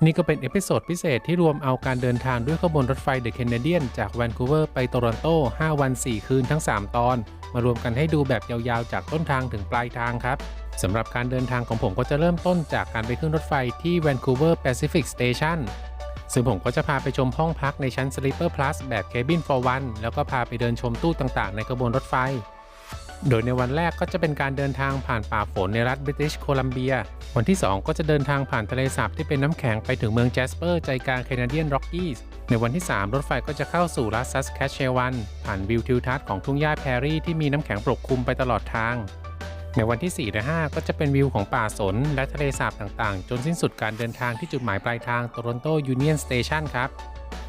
นี่ก็เป็นเอพิโซดพิเศษที่รวมเอาการเดินทางด้วยขบวนรถไฟเดอะแคนาเดียนจากแวนคูเวอร์ไปโตรอนโต5 วัน 4 คืนทั้ง 3 ตอนมารวมกันให้ดูแบบยาวๆจากต้นทางถึงปลายทางครับสำหรับการเดินทางของผมก็จะเริ่มต้นจากการไปขึ้นรถไฟที่แวนคูเวอร์แปซิฟิกสเตชันซึ่งผมก็จะพาไปชมห้องพักในชั้น Sleeper Plus แบบ Cabin for One แล้วก็พาไปเดินชมตู้ต่างๆในขบวนรถไฟโดยในวันแรกก็จะเป็นการเดินทางผ่านป่าฝนในรัฐบริติชโคลัมเบียวันที่ 2 ก็จะเดินทางผ่านทะเลสาบที่เป็นน้ำแข็งไปถึงเมืองแจสเปอร์ใจกลางแคนาเดียนร็อกกี้ในวันที่ 3 รถไฟก็จะเข้าสู่รัฐซัสแคชเชวันผ่านวิวทิวทัศน์ของทุ่งหญ้าแพรรี่ที่มีน้ำแข็งปกคลุมไปตลอดทางในวันที่ 4 และ 5 ก็จะเป็นวิวของป่าสนและทะเลสาบต่างๆจนสิ้นสุดการเดินทางที่จุดหมายปลายทางโตรอนโตยูเนียนสเตชันครับ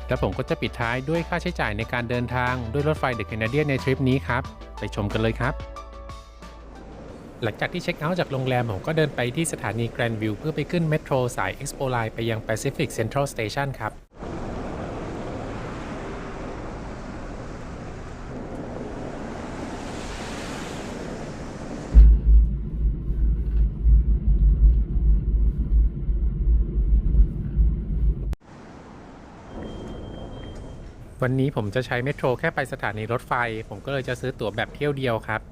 และผมก็จะปิดท้ายด้วยค่าใช้จ่ายในการเดินทางด้วยรถไฟเดอะแคนาเดียนในทริปนี้ครับไปชมกันเลยครับหลังจากที่เช็คเอาท์จากโรงแรมผมก็เดินไปที่สถานีแกรนด์วิวเพื่อไปขึ้นเมโทรสาย Expo Line ไปยัง Pacific Central Station ครับวันนี้ผมจะใช้เมโทรแค่ไปสถานีรถไฟผมก็เลยจะซื้อตั๋วแบบเที่ยวเดียวครับ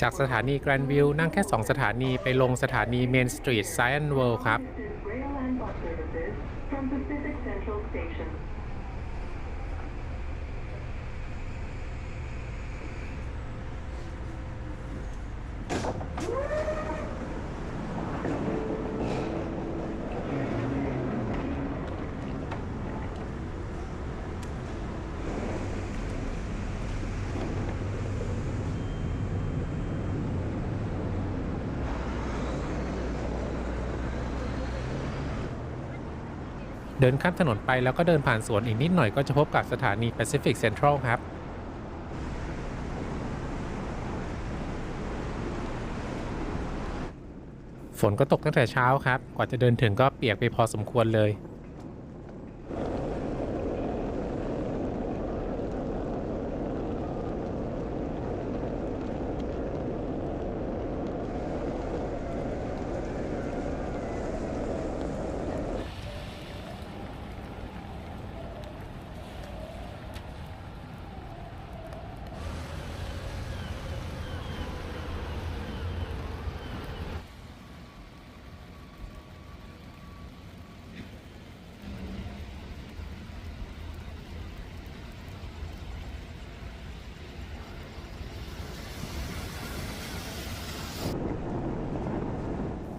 จากสถานีแกรนด์วิวนั่งแค่ 2 สถานีไปลงสถานีเมนสตรีทไซแอนด์เวิลด์ครับเดินข้ามถนนไปแล้วก็เดินผ่านสวนอีกนิดหน่อยก็จะพบกับสถานี Pacific Central ครับฝนก็ตกตั้งแต่เช้าครับกว่าจะเดินถึงก็เปียกไปพอสมควรเลย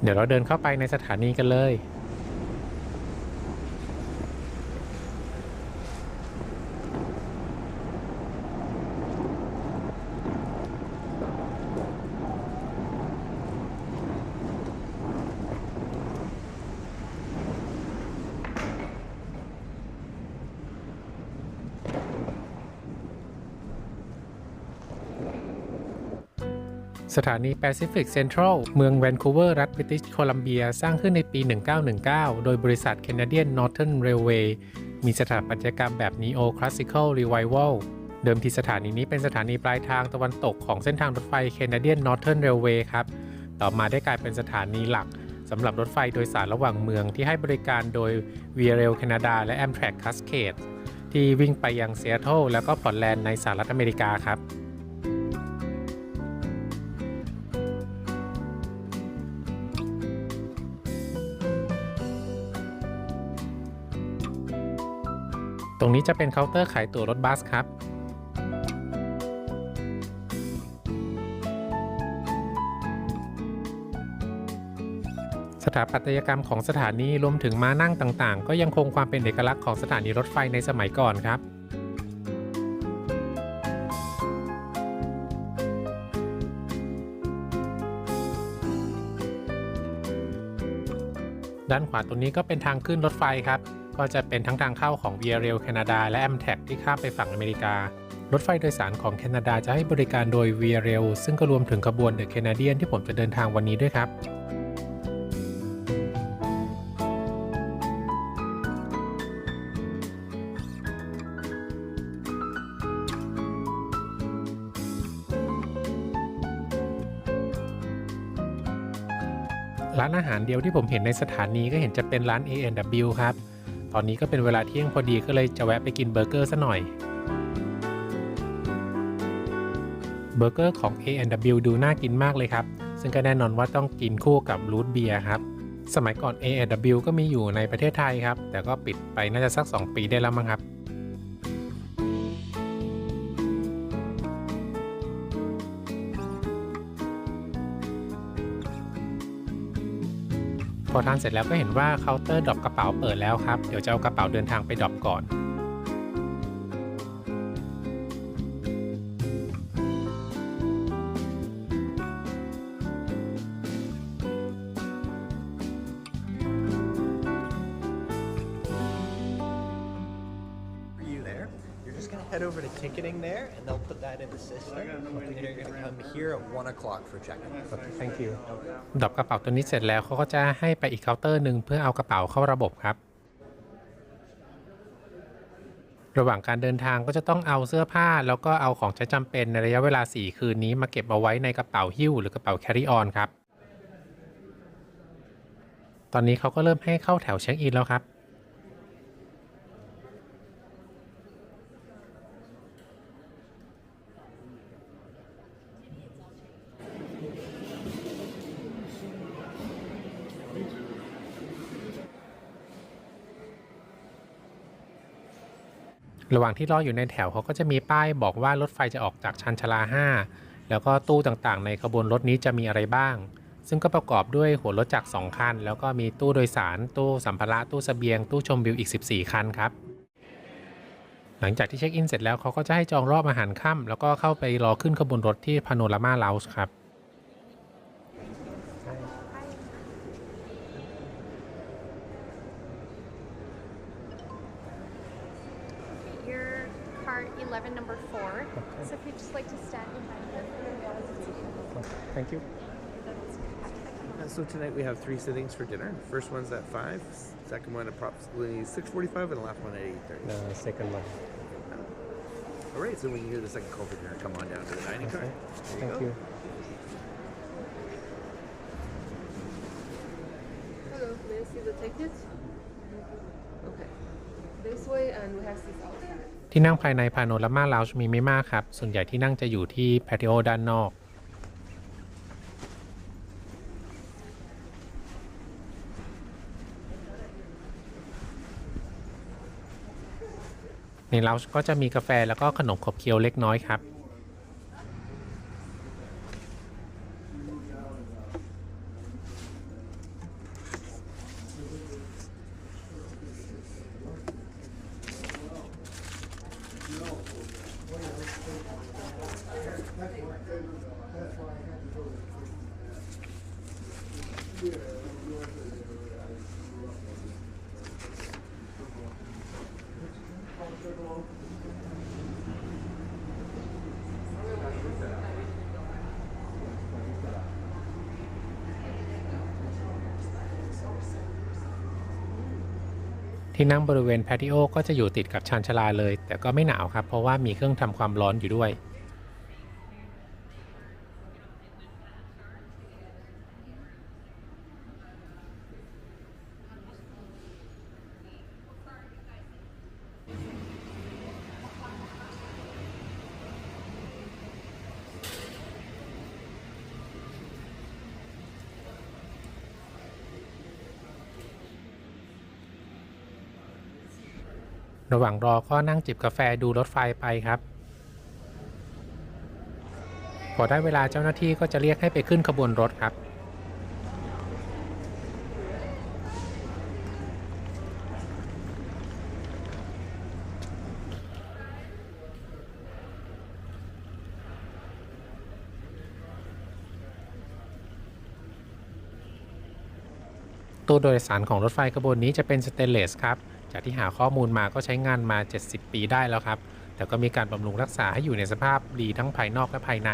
เดี๋ยวเราเดินเข้าไปในสถานีกันเลยสถานี Pacific Central เมืองแวนคูเวอร์รัฐบริติชโคลัมเบียสร้างขึ้นในปี 1919 โดยบริษัท Canadian Northern Railway มีสถาปัตยกรรมแบบ Neo-Classical Revival เดิมทีสถานีนี้เป็นสถานีปลายทางตะวันตกของเส้นทางรถไฟ Canadian Northern Railway ครับต่อมาได้กลายเป็นสถานีหลักสำหรับรถไฟโดยสารระหว่างเมืองที่ให้บริการโดย Via Rail Canada และ Amtrak Cascade ที่วิ่งไปยังซีแอตเทิลแล้วก็พอร์ตแลนด์ในสหรัฐอเมริกาครับตรงนี้จะเป็นเคาน์เตอร์ขายตั๋วรถบัสครับส ถาปัตยกรรมของสถานีรวมถึงม้านั่งต่างๆก็ยังคงความเป็นเอกลักษณ์ของสถานีรถไฟในสมัยก่อนครับด้านขวาตรงนี้ก็เป็นทางขึ้นรถไฟครับก็จะเป็นทั้งทางเข้าของ Via Rail แคนาดาและ Amtrak ที่ข้ามไปฝั่งอเมริการถไฟโดยสารของแคนาดาจะให้บริการโดย Via Rail ซึ่งก็รวมถึงขบวน The Canadian ที่ผมจะเดินทางวันนี้ด้วยครับร้านอาหารเดียวที่ผมเห็นในสถานีก็เห็นจะเป็นร้าน A&W ครับตอนนี้ก็เป็นเวลาเที่ยงพอดีก็เลยจะแวะไปกินเบอร์เกอร์ซะหน่อยเบอร์เกอร์ของ A&W ดูน่ากินมากเลยครับซึ่งก็แน่นอนว่าต้องกินคู่กับรูทเบียร์ครับสมัยก่อน A&W ก็มีอยู่ในประเทศไทยครับแต่ก็ปิดไปน่าจะสัก2 ปีได้แล้วมั้งครับพอทานเสร็จแล้วก็เห็นว่าเคาน์เตอร์ดรอปกระเป๋าเปิดแล้วครับเดี๋ยวจะเอากระเป๋าเดินทางไปดรอปก่อนHead over to ticketing there, and they'll put that in the system. And you're going to come here at 1 o'clock for check-in. Thank you. ดรอปกระเป๋าตัวนี้เสร็จแล้วเขาก็จะให้ไปอีกเคาน์เตอร์หนึ่งเพื่อเอากระเป๋าเข้าระบบครับระหว่างการเดินทางก็จะต้องเอาเสื้อผ้าแล้วก็เอาของใช้จำเป็นในระยะเวลา4 คืนนี้มาเก็บเอาไว้ในกระเป๋าหิ้วหรือกระเป๋า carry on ครับตอนนี้เขาก็เริ่มให้เข้าแถวเช็คอินแล้วครับระหว่างที่รออยู่ในแถวเขาก็จะมีป้ายบอกว่ารถไฟจะออกจากชานชาลา 5แล้วก็ตู้ต่างๆในขบวนรถนี้จะมีอะไรบ้างซึ่งก็ประกอบด้วยหัวรถจักร2 คันแล้วก็มีตู้โดยสารตู้สัมภาระตู้เสบียงตู้ชมวิวอีก14 คันครับหลังจากที่เช็คอินเสร็จแล้วเขาก็จะให้จองรอบอาหารค่ำแล้วก็เข้าไปรอขึ้นขบวนรถที่พาโนรามาเลาจ์ครับ11 number 4. Okay. So if you'd just like to stand behind her. Thank you. So tonight we have 3 sittings for dinner. First one's at 5, second one approximately 6:45, and the last one at 8:30. The second one. All right, so when you hear the second call for dinner, come on down to the dining car. Thank you. Hello, may I see the tickets? Okay. This way, and we have this outside. ที่นั่งภายในพาโนรามาเลาจ์มีไม่มากครับส่วนใหญ่ที่นั่งจะอยู่ที่แพทิโอด้านนอกในเลาจ์ก็จะมีกาแฟแล้วก็ขนมขบเคี้ยวเล็กน้อยครับที่นั่งบริเวณแพทิโอก็จะอยู่ติดกับชานชาลาเลยแต่ก็ไม่หนาวครับเพราะว่ามีเครื่องทำความร้อนอยู่ด้วยระหว่างรอก็นั่งจิบกาแฟดูรถไฟไปครับพอได้เวลาเจ้าหน้าที่ก็จะเรียกให้ไปขึ้นขบวนรถครับ ตู้โดยสารของรถไฟขบวนนี้จะเป็นสเตนเลสครับจากที่หาข้อมูลมาก็ใช้งานมา 70 ปีได้แล้วครับแต่ก็มีการบำรุงรักษาให้อยู่ในสภาพดีทั้งภายนอกและภายใน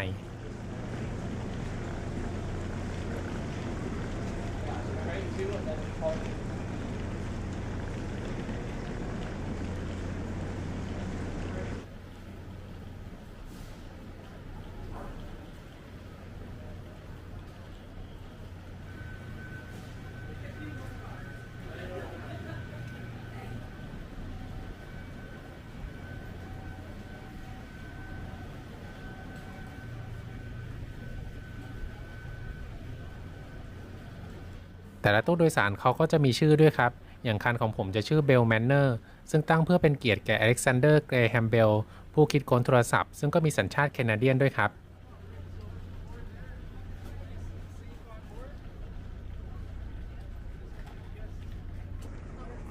แต่ละตู้โดยสารเขาก็จะมีชื่อด้วยครับอย่างคันของผมจะชื่อเบลแมนเนอร์ซึ่งตั้งเพื่อเป็นเกียรติแก่อเล็กซานเดอร์เกรแฮมเบลผู้คิดค้นโทรศัพท์ซึ่งก็มีสัญชาติแคนาเดียนด้วยครับ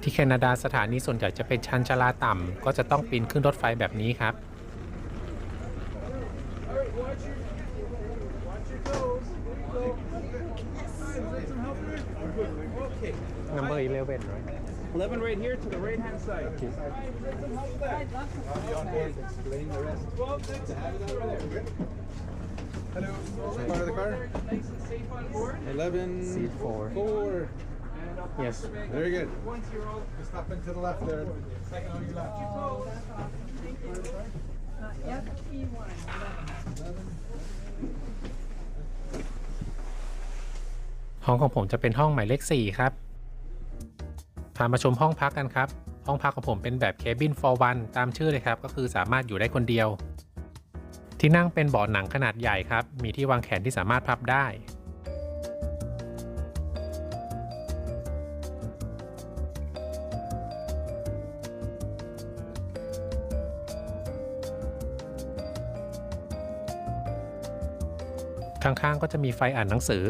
ที่แคนาดาสถานีส่วนใหญ่จะเป็นชันชาลาต่ำก็จะต้องปีนขึ้นรถไฟแบบนี้ครับ Number 11 right 11 right here to the right hand side. I'll be on board explaining the rest. 12, 6, hello. Part of the car? Nice and safe on board. 11. Seat 4. 4. Yes Very good. Once you're all stop into the left there. Second on your left. Yep, E1. ห้องของผมจะเป็นห้องหมายเลข 4 ครับพามาชมห้องพักกันครับห้องพักของผมเป็นแบบ Cabin for One ตามชื่อเลยครับก็คือสามารถอยู่ได้คนเดียวที่นั่งเป็นเบาะหนังขนาดใหญ่ครับมีที่วางแขนที่สามารถพับได้ข้างๆก็จะมีไฟอ่านหนังสือ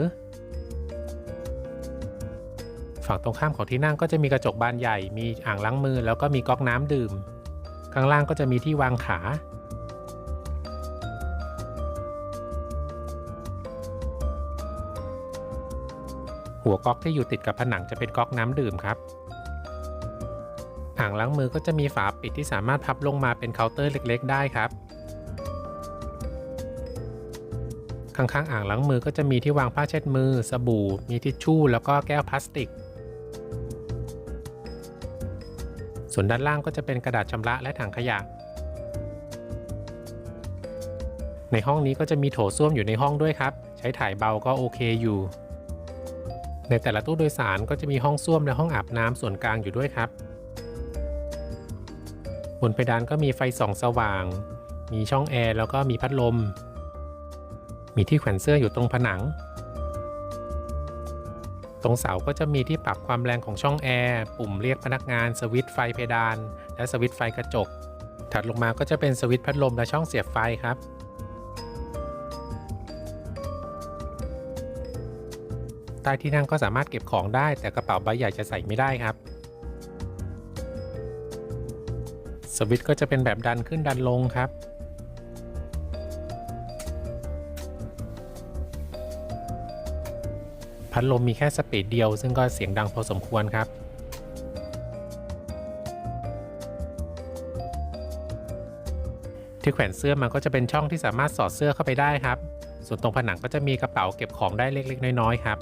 ฝั่งตรงข้ามของที่นั่งก็จะมีกระจกบานใหญ่มีอ่างล้างมือแล้วก็มีก๊อกน้ำดื่มข้างล่างก็จะมีที่วางขาหัวก๊อกที่อยู่ติดกับผนังจะเป็นก๊อกน้ำดื่มครับอ่างล้างมือก็จะมีฝาปิดที่สามารถพับลงมาเป็นเคาน์เตอร์เล็กๆได้ครับข้างๆอ่างล้างมือก็จะมีที่วางผ้าเช็ดมือสบู่มีทิชชู่แล้วก็แก้วพลาสติกส่วนด้านล่างก็จะเป็นกระดาษชำระและถังขยะในห้องนี้ก็จะมีโถส้วมอยู่ในห้องด้วยครับใช้ถ่ายเบาก็โอเคอยู่ในแต่ละตู้โดยสารก็จะมีห้องส้วมและห้องอาบน้ำส่วนกลางอยู่ด้วยครับบนเพดานก็มีไฟส่องสว่างมีช่องแอร์แล้วก็มีพัดลมมีที่แขวนเสื้ออยู่ตรงผนังตรงเสาก็จะมีที่ปรับความแรงของช่องแอร์ปุ่มเรียกพนักงานสวิตช์ไฟเพดานและสวิตช์ไฟกระจกถัดลงมาก็จะเป็นสวิตช์พัดลมและช่องเสียบไฟครับใต้ที่นั่งก็สามารถเก็บของได้แต่กระเป๋าใบใหญ่จะใส่ไม่ได้ครับสวิตช์ก็จะเป็นแบบดันขึ้นดันลงครับพัดลมมีแค่สปีดเดียวซึ่งก็เสียงดังพอสมควรครับที่แขวนเสื้อมันก็จะเป็นช่องที่สามารถสอดเสื้อเข้าไปได้ครับส่วนตรงผนังก็จะมีกระเป๋าเก็บของได้เล็กๆน้อยๆครับ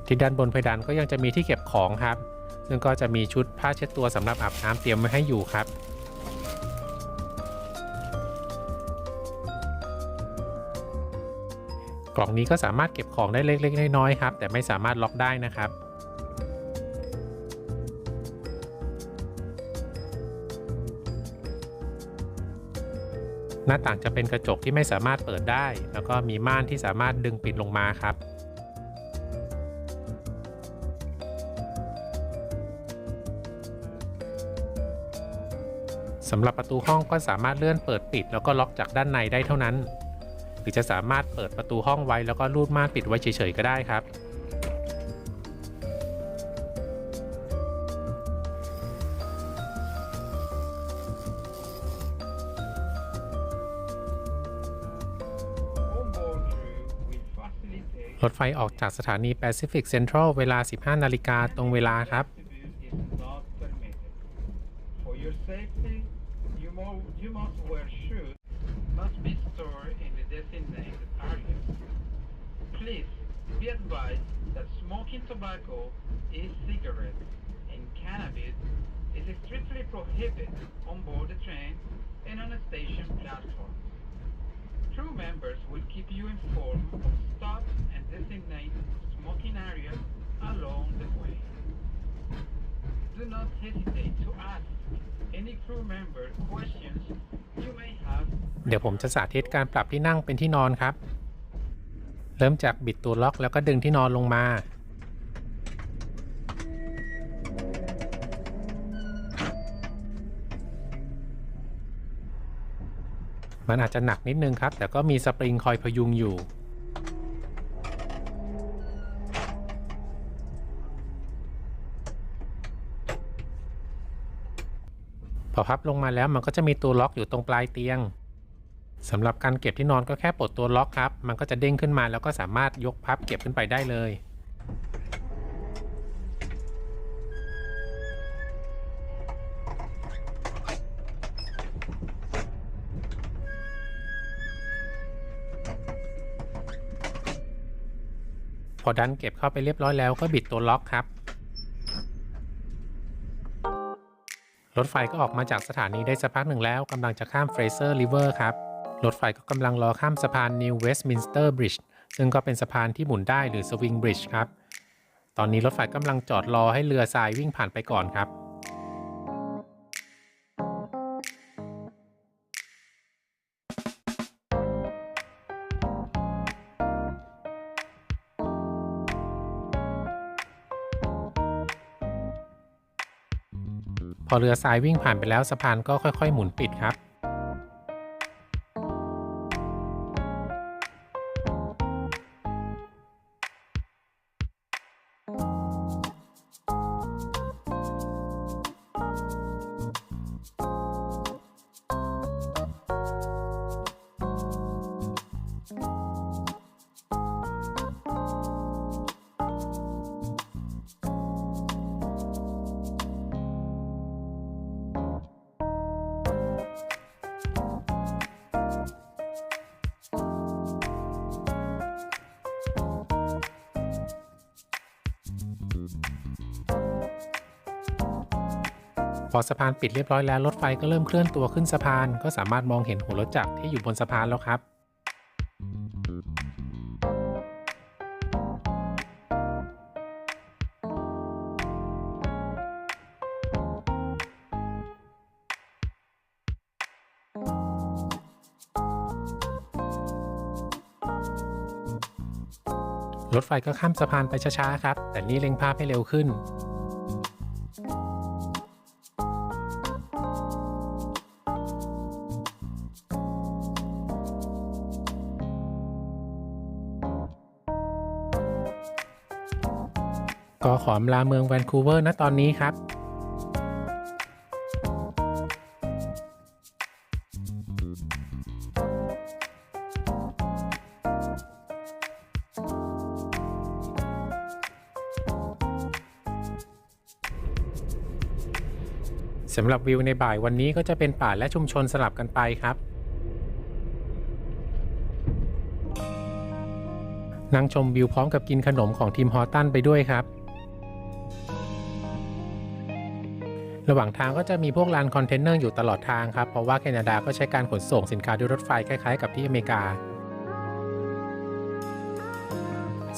ที่ด้านบนเพดานก็ยังจะมีที่เก็บของครับซึ่งก็จะมีชุดผ้าเช็ดตัวสำหรับอาบน้ำเตรียมไว้ให้อยู่ครับกล่องนี้ก็สามารถเก็บของได้เล็กๆน้อยๆครับแต่ไม่สามารถล็อกได้นะครับหน้าต่างจะเป็นกระจกที่ไม่สามารถเปิดได้แล้วก็มีม่านที่สามารถดึงปิดลงมาครับสำหรับประตูห้องก็สามารถเลื่อนเปิดปิดแล้วก็ล็อกจากด้านในได้เท่านั้นหรือจะสามารถเปิดประตูห้องไว้แล้วก็ลูดม่านปิดไว้เฉยๆก็ได้ครับ รถไฟออกจากสถานี Pacific Central เวลา 15 นาฬิกาตรงเวลาครับ For your safety, you must wear shoes must be stored in the designated area. Please be advised that smoking tobacco, e-cigarettes, and cannabis is strictly prohibited on board the train and on the station platforms. Crew members will keep you informed of stops and designated smoking areas along the way. Do not hesitate to ask any crew member questions you may have. เดี๋ยวผมจะสาธิตการปรับที่นั่งเป็นที่นอนครับ เริ่มจากบิดตัวล็อกแล้วก็ดึงที่นอนลงมา มันอาจจะหนักนิดนึงครับแต่ก็มีสปริงคอยพยุงอยู่ พอพับลงมาแล้วมันก็จะมีตัวล็อกอยู่ตรงปลายเตียงสำหรับการเก็บที่นอนก็แค่ปลดตัวล็อกครับมันก็จะเด้งขึ้นมาแล้วก็สามารถยกพับเก็บขึ้นไปได้เลยพอดันเก็บเข้าไปเรียบร้อยแล้วก็บิดตัวล็อกครับรถไฟก็ออกมาจากสถานีได้สักพักหนึ่งแล้วกำลังจะข้ามเฟรเซอร์ริเวอร์ครับรถไฟก็กำลังรอข้ามสะพาน New Westminster Bridge ซึ่งก็เป็นสะพานที่หมุนได้หรือ Swing Bridge ครับตอนนี้รถไฟกำลังจอดรอให้เรือทรายวิ่งผ่านไปก่อนครับพอเรือทรายวิ่งผ่านไปแล้วสะพานก็ค่อยๆหมุนปิดครับพอสะพานปิดเรียบร้อยแล้วรถไฟก็เริ่มเคลื่อนตัวขึ้นสะพานก็สามารถมองเห็นหัวรถจักรที่อยู่บนสะพานแล้วครับรถไฟก็ข้ามสะพานไปช้าๆครับแต่นี่เล็งภาพให้เร็วขึ้นก็ขออำลาเมืองแวนคูเวอร์ณตอนนี้ครับสำหรับวิวในบ่ายวันนี้ก็จะเป็นป่าและชุมชนสลับกันไปครับนั่งชมวิวพร้อมกับกินขนมของทีมฮอร์ตันไปด้วยครับระหว่างทางก็จะมีพวกลานคอนเทนเนอร์อยู่ตลอดทางครับเพราะว่าแคนาดาก็ใช้การขนส่งสินค้าด้วยรถไฟคล้ายๆกับที่อเมริกา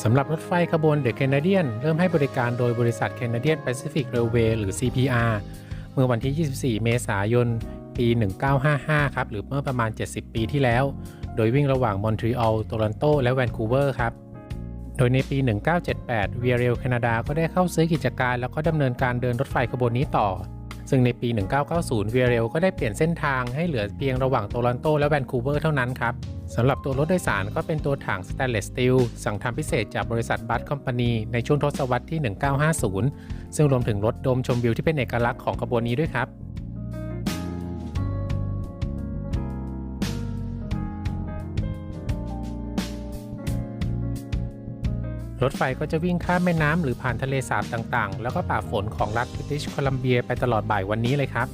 สำหรับรถไฟขบวน The Canadian เริ่มให้บริการโดยบริษัท Canadian Pacific Railway หรือ CPR เมื่อวันที่ 24 เมษายน ปี 1955 ครับหรือเมื่อประมาณ 70 ปีที่แล้วโดยวิ่งระหว่างมอนทรีออล โตรอนโต และแวนคูเวอร์ครับโดยในปี 1978 Via Rail Canada ก็ได้เข้าซื้อกิจการแล้วก็ดำเนินการเดินรถไฟขบวนนี้ต่อซึ่งในปี 1990 Via Rail ก็ได้เปลี่ยนเส้นทางให้เหลือเพียงระหว่างโตรอนโตและแวนคูเวอร์เท่านั้นครับสำหรับตัวรถโดยสารก็เป็นตัวถัง Stainless Steel สั่งทำพิเศษจากบริษัทบัสคอมพานีในช่วงทศวรรษที่ 1950 ซึ่งรวมถึงรถโดมชมวิวที่เป็นเอกลักษณ์ของขบวนนี้ด้วยครับ รถไฟก็จะวิ่งข้ามแม่น้ำหรือผ่านทะเลสาบต่างๆแล้วก็ป่าฝนของรัฐบริติชโคลัมเบียไปตลอดบ่ายวันนี้เลยครับ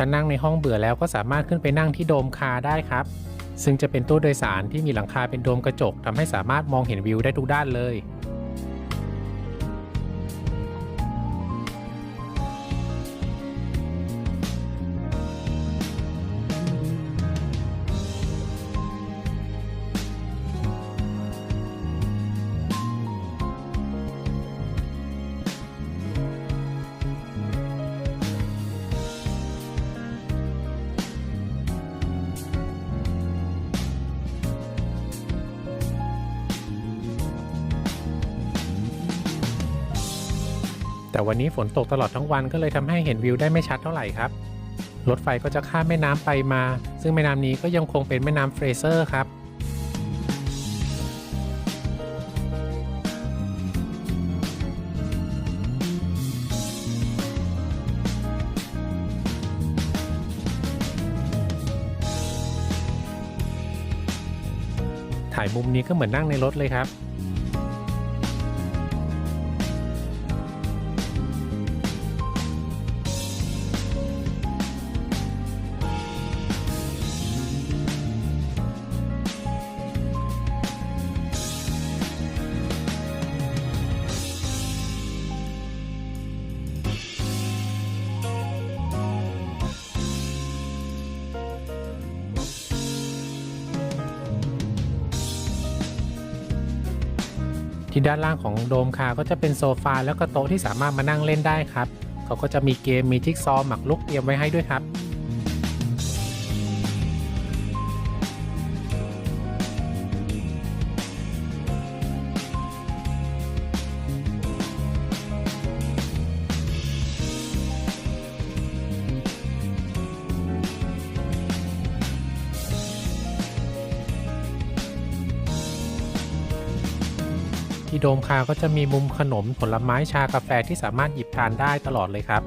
ถ้านั่งในห้องเบื่อแล้วก็สามารถขึ้นไปนั่งที่โดมคาร์ได้ครับซึ่งจะเป็นตู้โดยสารที่มีหลังคาเป็นโดมกระจกทำให้สามารถมองเห็นวิวได้ทุกด้านเลยแต่วันนี้ฝนตกตลอดทั้งวันก็เลยทำให้เห็นวิวได้ไม่ชัดเท่าไหร่ครับรถไฟก็จะข้ามแม่น้ำไปมาซึ่งแม่น้ำนี้ก็ยังคงเป็นแม่น้ำเฟรเซอร์ครับถ่ายมุมนี้ก็เหมือนนั่งในรถเลยครับที่ด้านล่างของโดมคาร์ก็จะเป็นโซฟาแล้วก็โต๊ะที่สามารถมานั่งเล่นได้ครับเขาก็จะมีเกมมีจิ๊กซอว์หมากรุกเตรียมไว้ให้ด้วยครับที่โดมคาร์ก็จะมีมุมขนมผลไม้ชากาแฟที่สามารถหยิบทานได้ตลอดเลยครับ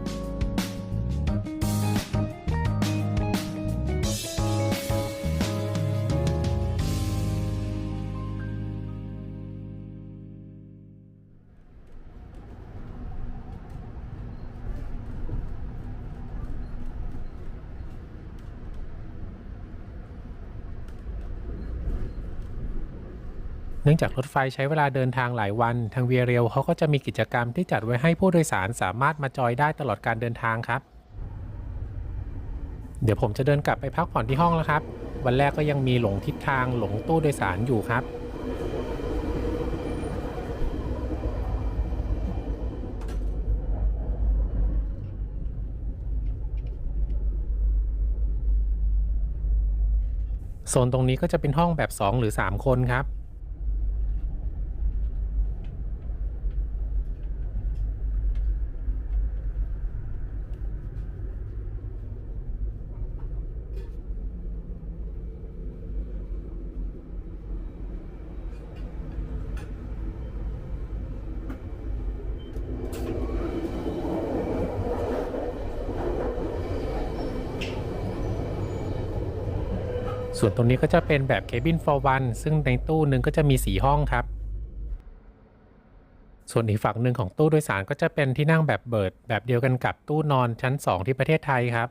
เนื่องจากรถไฟใช้เวลาเดินทางหลายวันทางเวียเรลเขาก็จะมีกิจกรรมที่จัดไว้ให้ผู้โดยสารสามารถมาจอยได้ตลอดการเดินทางครับเดี๋ยวผมจะเดินกลับไปพักผ่อนที่ห้องแล้วครับวันแรกก็ยังมีหลงทิศทางหลงตู้โดยสารอยู่ครับโซนตรงนี้ก็จะเป็นห้องแบบ2หรือ3คนครับส่วนตรงนี้ก็จะเป็นแบบ Cabin for One ซึ่งในตู้หนึ่งก็จะมี4ห้องครับส่วนอีกฝั่งหนึ่งของตู้โดยสารก็จะเป็นที่นั่งแบบเบิร์ดแบบเดียวกันกับตู้นอนชั้น2ที่ประเทศไทยครับ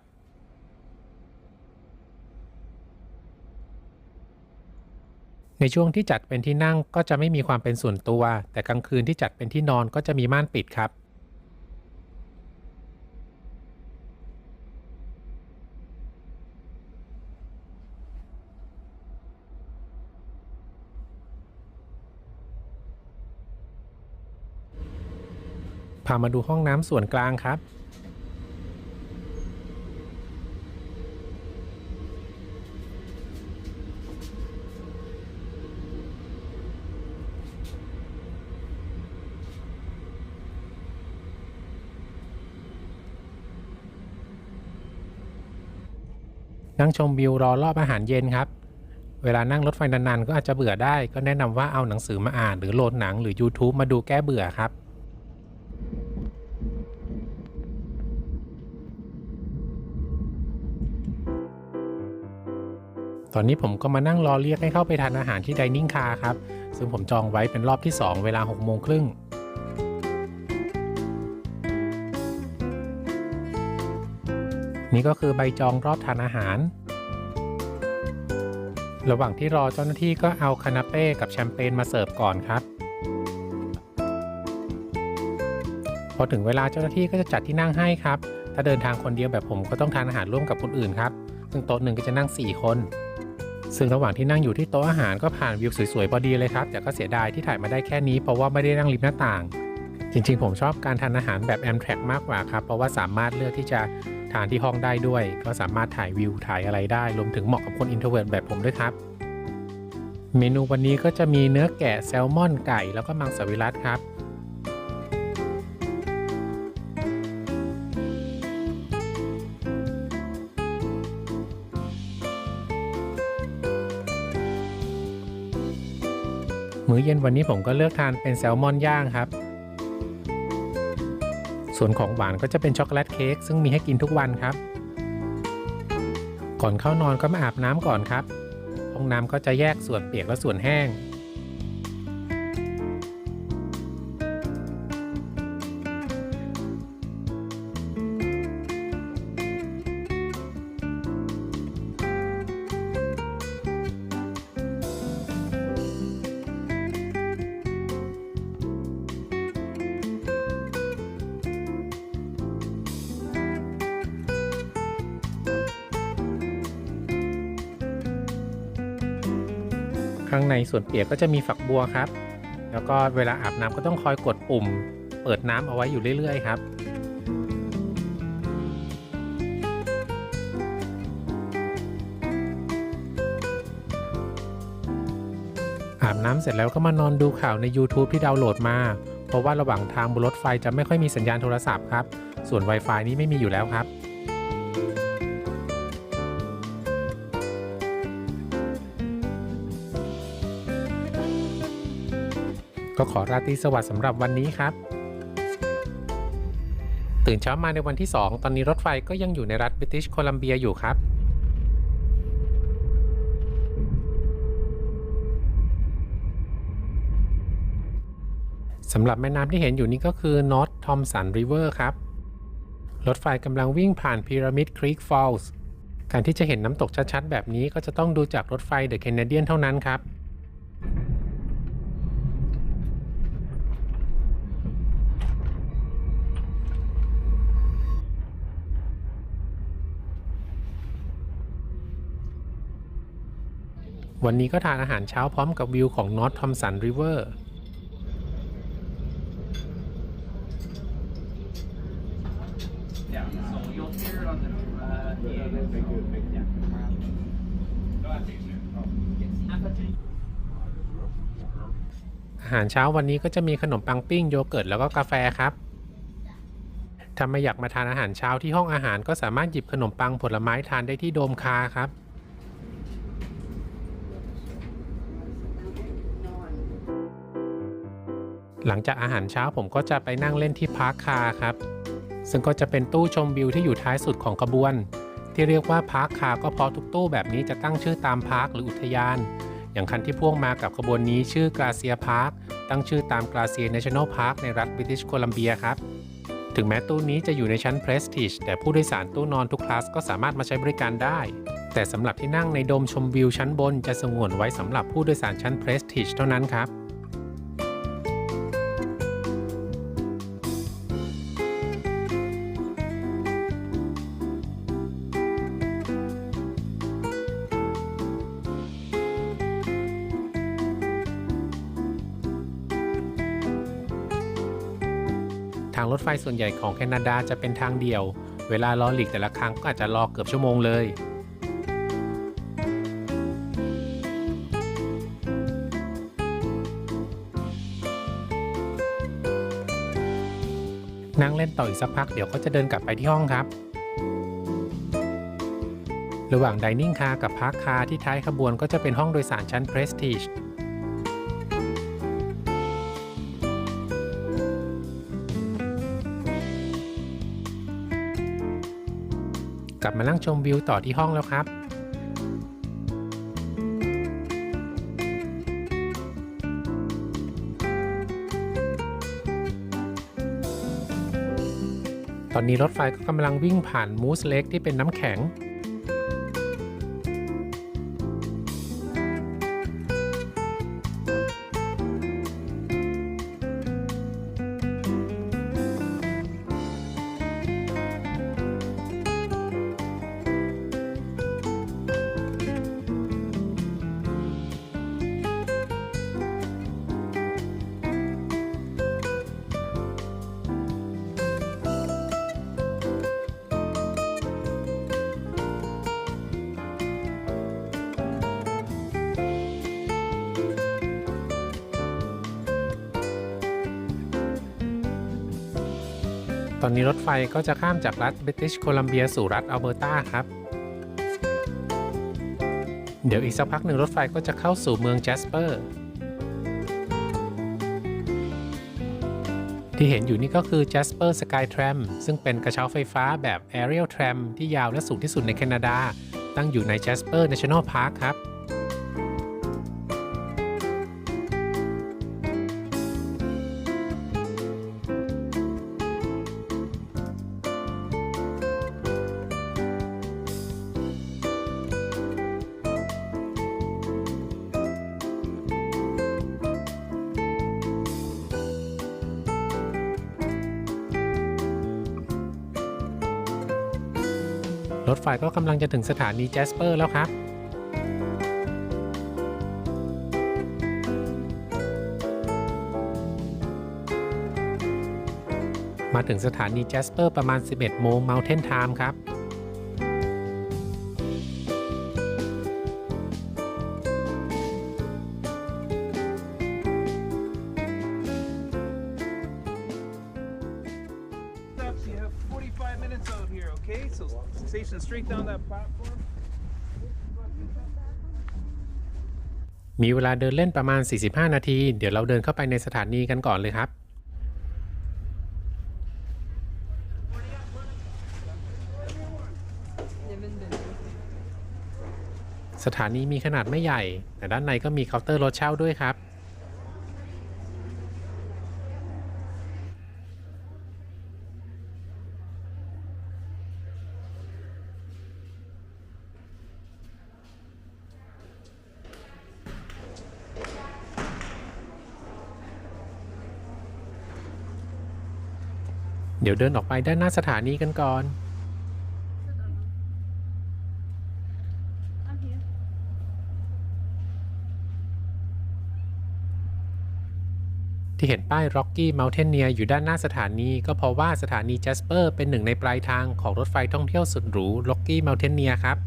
ในช่วงที่จัดเป็นที่นั่งก็จะไม่มีความเป็นส่วนตัวแต่กลางคืนที่จัดเป็นที่นอนก็จะมีม่านปิดครับ พามาดูห้องน้ำส่วนกลางครับ นั่งชมวิวรอรอบอาหารเย็นครับเวลานั่งรถไฟนานๆก็อาจจะเบื่อได้ก็แนะนำว่าเอาหนังสือมาอ่านหรือโหลดหนังหรือ YouTube มาดูแก้เบื่อครับตอนนี้ผมก็มานั่งรอเรียกให้เข้าไปทานอาหารที่ Dining Car ครับซึ่งผมจองไว้เป็นรอบที่ 2 เวลา 18:30 น.นี่ก็คือใบจองรอบทานอาหารระหว่างที่รอเจ้าหน้าที่ก็เอาคานาเป้กับแชมเปญมาเสิร์ฟก่อนครับพอถึงเวลาเจ้าหน้าที่ก็จะจัดที่นั่งให้ครับถ้าเดินทางคนเดียวแบบผมก็ต้องทานอาหารร่วมกับคนอื่นครับซึ่งโต๊ะหนึ่งก็จะนั่ง4 คนซึ่งระหว่างที่นั่งอยู่ที่โต๊ะอาหารก็ผ่านวิวสวยๆพอดีเลยครับแต่ก็เสียดายที่ถ่ายมาได้แค่นี้เพราะว่าไม่ได้นั่งริมหน้าต่างจริงๆผมชอบการทานอาหารแบบ Amtrak มากกว่าครับเพราะว่าสามารถเลือกที่จะทานที่ห้องได้ด้วยก็สามารถถ่ายวิวถ่ายอะไรได้รวมถึงเหมาะกับคน introvert แบบผมด้วยครับเมนูวันนี้ก็จะมีเนื้อแกะแซลมอนไก่แล้วก็มังสวิรัติครับมื้อเย็นวันนี้ผมก็เลือกทานเป็นแซลมอนย่างครับส่วนของหวานก็จะเป็นช็อกโกแลตเค้กซึ่งมีให้กินทุกวันครับก่อนเข้านอนก็มาอาบน้ำก่อนครับห้องน้ำก็จะแยกส่วนเปียกและส่วนแห้งข้างในส่วนเปียกก็จะมีฝักบัวครับแล้วก็เวลาอาบน้ำก็ต้องคอยกดปุ่มเปิดน้ำเอาไว้อยู่เรื่อยๆครับอาบน้ำเสร็จแล้วก็มานอนดูข่าวใน YouTube ที่ดาวน์โหลดมาเพราะว่าระหว่างทางบนรถไฟจะไม่ค่อยมีสัญญาณโทรศัพท์ครับส่วน Wi-Fi นี้ไม่มีอยู่แล้วครับก็ขอราตรีสวัสดิ์สำหรับวันนี้ครับตื่นเช้ามาในวันที่ 2ตอนนี้รถไฟก็ยังอยู่ในรัฐบริติชโคลัมเบียอยู่ครับสำหรับแม่น้ำที่เห็นอยู่นี้ก็คือ North Thompson River ครับรถไฟกำลังวิ่งผ่าน Pyramid Creek Falls การที่จะเห็นน้ำตกชัดๆแบบนี้ก็จะต้องดูจากรถไฟ The Canadian เท่านั้นครับวันนี้ก็ทานอาหารเช้าพร้อมกับวิวของ North Thompson Riverอาหารเช้าวันนี้ก็จะมีขนมปังปิ้งโยเกิร์ตแล้วก็กาแฟครับถ้าไม่อยากมาทานอาหารเช้าที่ห้องอาหารก็สามารถหยิบขนมปังผลไม้ทานได้ที่โดมคาร์ครับหลังจากอาหารเช้าผมก็จะไปนั่งเล่นที่พาร์คคาร์ครับซึ่งก็จะเป็นตู้ชมวิวที่อยู่ท้ายสุดของขบวนที่เรียกว่าพาร์คคาร์ก็เพราะทุกตู้แบบนี้จะตั้งชื่อตามพาร์คหรืออุทยานอย่างคันที่พ่วงมากับขบวนนี้ชื่อกราเซียพาร์คตั้งชื่อตามกราเซีย National Park ในรัฐบริติชโคลัมเบียครับถึงแม้ตู้นี้จะอยู่ในชั้น Prestige แต่ผู้โดยสารตู้นอนทุกคลาสก็สามารถมาใช้บริการได้แต่สำหรับที่นั่งในโดมชมวิวชั้นบนจะสงวนไว้สำหรับผู้โดยสารชั้น Prestige เท่านั้นครับทางรถไฟส่วนใหญ่ของแคนาดาจะเป็นทางเดียวเวลารอหลีกแต่ละครั้งก็อาจจะรอเกือบชั่วโมงเลยนั่งเล่นต่ออีกสักพักเดี๋ยวก็จะเดินกลับไปที่ห้องครับ ระหว่าง Dining Car กับ Park Car ที่ท้ายขบวนก็จะเป็นห้องโดยสารชั้น Prestige กลับมานั่งชมวิวต่อที่ห้องแล้วครับตอนนี้รถไฟก็กำลังวิ่งผ่านมูสเลคที่เป็นน้ำแข็งตอนนี้รถไฟก็จะข้ามจากรัฐบริติชโคลัมเบียสู่รัฐอัลเบอร์ตาครับเดี๋ยวอีกสักพักหนึ่งรถไฟก็จะเข้าสู่เมืองแจสเปอร์ที่เห็นอยู่นี่ก็คือ Jasper Sky Tram ซึ่งเป็นกระเช้าไฟฟ้าแบบ Aerial Tram ที่ยาวและสูงที่สุดในแคนาดาตั้งอยู่ใน Jasper National Park ครับรถไฟก็กำลังจะถึงสถานีแจสเปอร์แล้วครับมาถึงสถานีแจสเปอร์ประมาณ 11 โมง Mountain Time ครับ You have 45 minutes out here, okay? So station straight down that platform. มีเวลาเดินเล่นประมาณ 45 นาที เดี๋ยวเราเดินเข้าไปในสถานีกันก่อนเลยครับ สถานีมีขนาดไม่ใหญ่ แต่ด้านในก็มีเคาน์เตอร์รถเช่าด้วยครับ เดี๋ยวเดินออกไปด้านหน้าสถานีกันก่อน ที่เห็นป้าย Rocky Mountaineer อยู่ด้านหน้าสถานีก็เพราะว่าสถานี Jasper เป็นหนึ่งในปลายทางของรถไฟท่องเที่ยวสุดหรู Rocky Mountaineer ครับ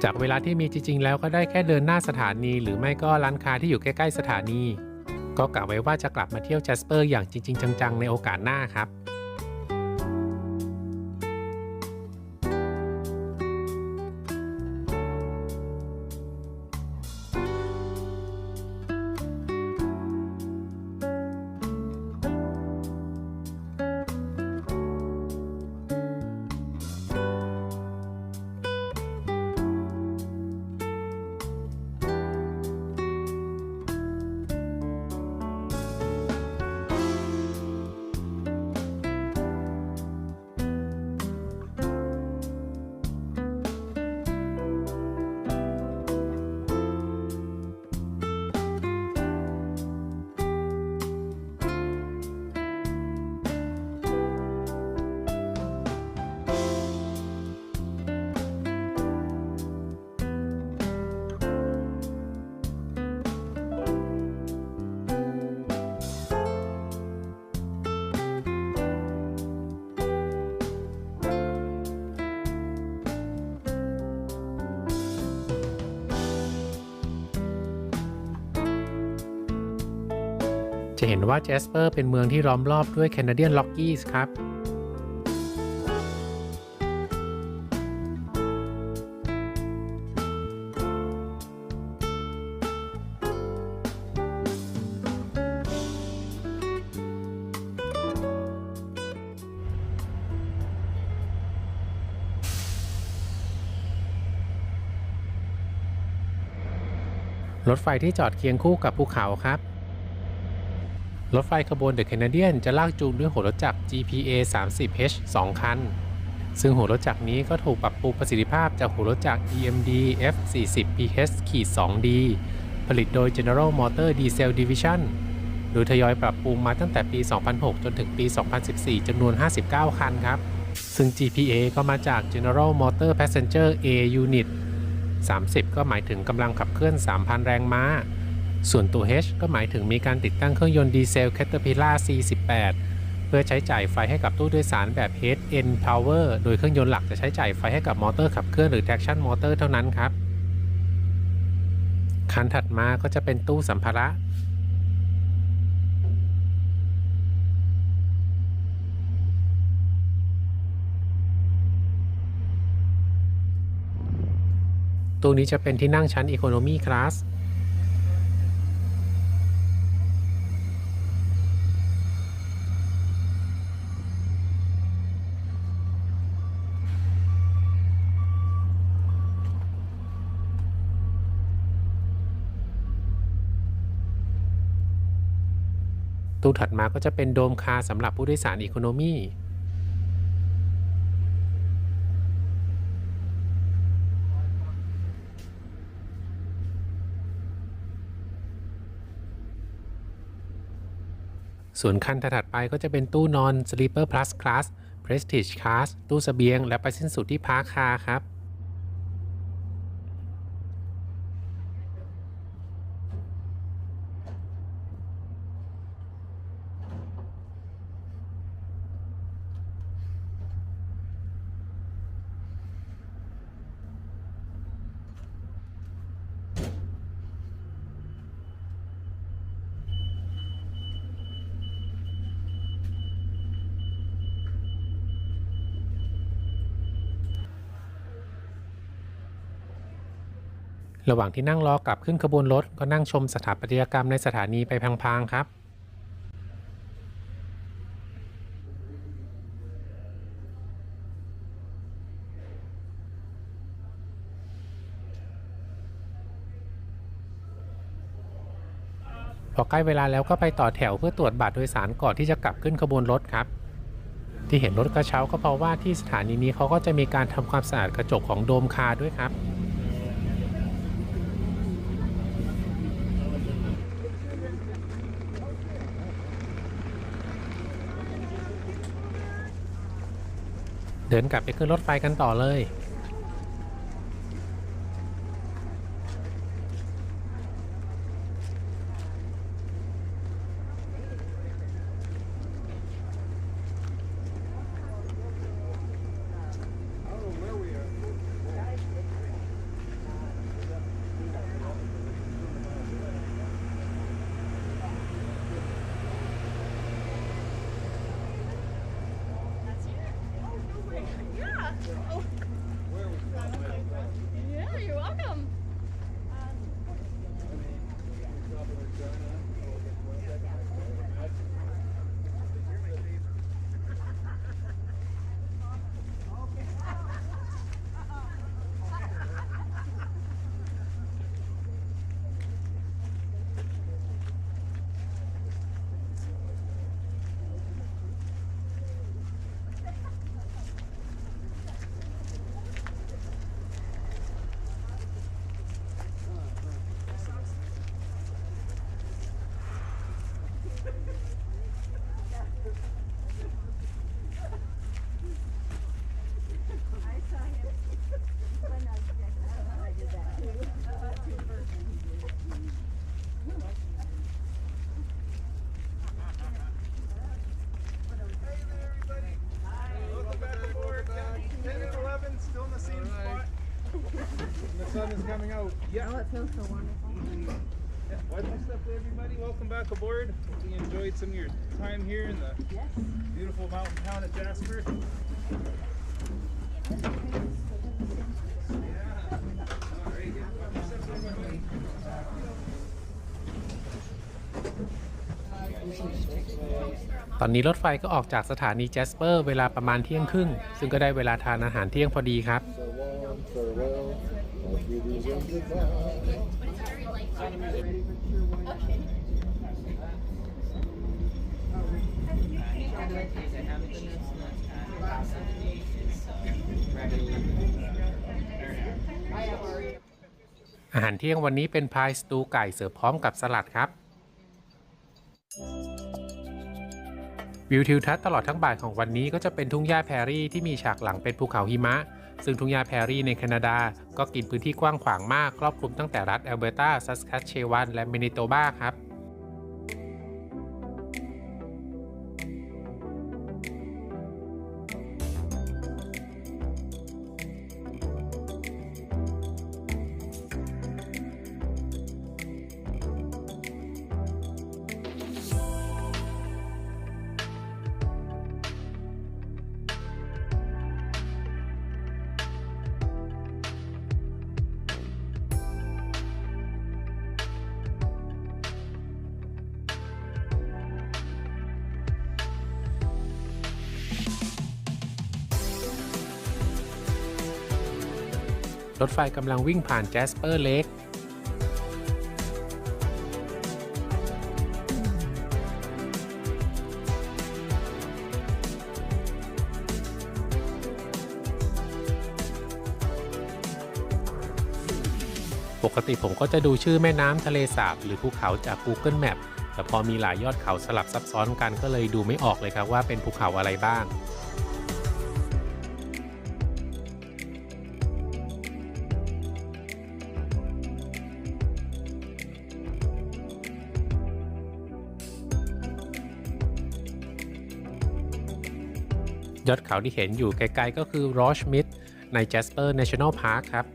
จากเวลาที่มีจริงๆแล้วก็ได้แค่เดินหน้าสถานีหรือไม่ก็ร้านค้าที่อยู่ใกล้ๆสถานีก็กะไว้ว่าจะกลับมาเที่ยว Jasper อย่างจริงๆจังๆในโอกาสหน้าครับ ร จะเห็นว่าแจสเปอร์เป็นเมืองที่ล้อมรอบด้วยแคนาเดียนล็อกกี้ครับรถไฟที่จอดเคียงคู่กับภูเขาครับรถไฟขบวน The Canadian จะลากจูงด้วยหัวรถจักร GPA 30H 2 คันซึ่งหัวรถจักรนี้ก็ถูกปรับปรุงประสิทธิภาพจากหัวรถจักร EMD F40PH-2D ผลิตโดย General Motors Diesel Division โดยทยอยปรับปรุงมาตั้งแต่ปี 2006 จนถึงปี 2014 จำนวน 59 คันครับซึ่ง GPA ก็มาจาก General Motors Passenger A Unit 30 ก็หมายถึงกำลังขับเคลื่อน 3,000 แรงม้าส่วนตัว H ก็หมายถึงมีการติดตั้งเครื่องยนต์ดีเซล Caterpillar C18 เพื่อใช้จ่ายไฟให้กับตู้โดยสารแบบ Head-End Power โดยเครื่องยนต์หลักจะใช้จ่ายไฟให้กับมอเตอร์ขับเคลื่อนหรือ Traction Motor เท่านั้นครับคันถัดมาก็จะเป็นตู้สัมภาระตู้นี้จะเป็นที่นั่งชั้น Economy Classตู้ถัดมาก็จะเป็นโดมคาร์สำหรับผู้โดยสารอีโคโนมีส่วนคันถัดไปก็จะเป็นตู้นอน Sleeper Plus Class Prestige Class ตู้เสบียงและไปสิ้นสุดที่พาร์คคาร์ครับระหว่างที่นั่งรอกลับขึ้นขบวนรถก็นั่งชมสถาปัตยกรรมในสถานีไปพลางๆครับพอใกล้เวลาแล้วก็ไปต่อแถวเพื่อตรวจบัตรโดยสารก่อนที่จะกลับขึ้นขบวนรถครับที่เห็นรถกระเช้าก็เพราะว่าที่สถานีนี้เขาก็จะมีการทำความสะอาดกระจกของโดมคาร์ด้วยครับเดินกลับไปขึ้นรถไฟกันต่อเลย Yeah, you're welcome. sun is coming out. Yeah. Oh, it feels so wonderful. What's up, everybody? Welcome back aboard. Hope you enjoyed some of your time here in the beautiful mountain town of Jasper. Yeah. All right. What's up, everybody? ตอนนี้รถไฟก็ออกจากสถานีแจสเปอร์เวลาประมาณเที่ยงครึ่งซึ่งก็ได้เวลาทานอาหารเที่ยงพอดีครับ อาหารเที่ยงวันนี้เป็นพายสตูไก่เสิร์ฟพร้อมกับสลัดครับ วิวทิวทัศน์ตลอดทั้งบ่ายของวันนี้ก็จะเป็นทุ่งหญ้าแพรรี่ที่มีฉากหลังเป็นภูเขาหิมะซึ่งทุ่งหญ้าแพรรี่ในแคนาดาก็กินพื้นที่กว้างขวางมากครอบคลุมตั้งแต่รัฐแอลเบอร์ตา ซัสแคชเชวัน และแมนิโตบาครับรถไฟกำลังวิ่งผ่านแจสเปอร์เลคปกติผมก็จะดูชื่อแม่น้ำทะเลสาบหรือภูเขาจาก Google Map แต่พอมีหลายยอดเขาสลับซับซ้อนกันก็เลยดูไม่ออกเลยครับว่าเป็นภูเขาอะไรบ้างยอดเขาที่เห็นอยู่ไกลๆก็คือ Roche Mid ใน Jasper National Park ครับ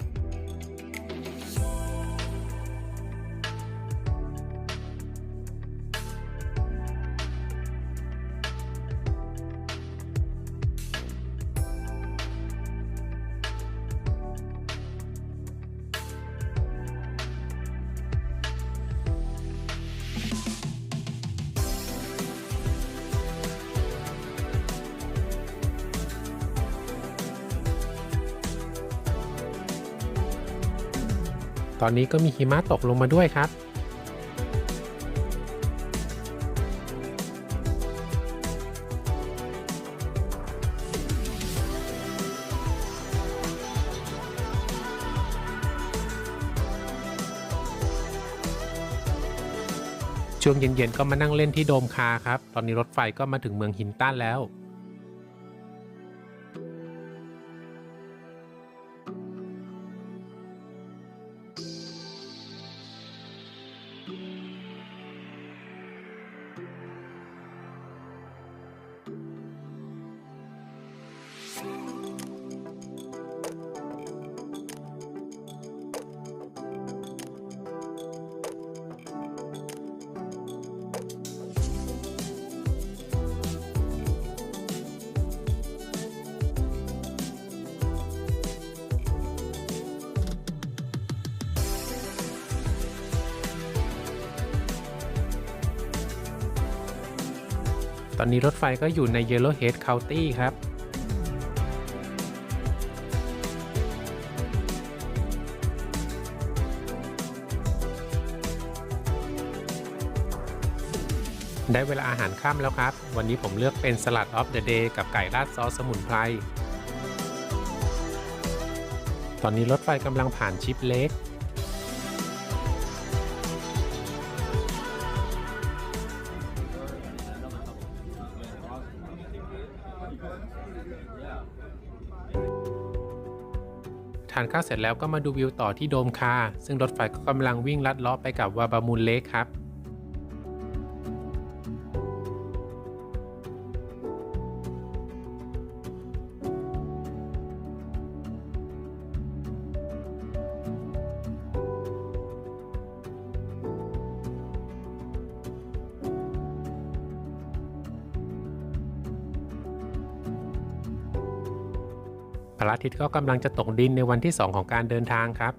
ตอนนี้ก็มีหิมะตกลงมาด้วยครับช่วงเย็นๆก็มานั่งเล่นที่โดมคาร์ครับตอนนี้รถไฟก็มาถึงเมืองฮินตันแล้วตอนนี้รถไฟก็อยู่ใน Yellowhead County ครับได้เวลาอาหารค่ำแล้วครับวันนี้ผมเลือกเป็นสลัด of the day กับไก่ราดซอสสมุนไพรตอนนี้รถไฟกำลังผ่านชิปเล็กทานข้าวเสร็จแล้วก็มาดูวิวต่อที่โดมคาร์ซึ่งรถไฟก็กำลังวิ่งลัดเลาะไปกับวาบามูลเลคครับ พระอาทิตย์ก็กำลังจะตกดินในวันที่ 2 ของการเดินทางครับ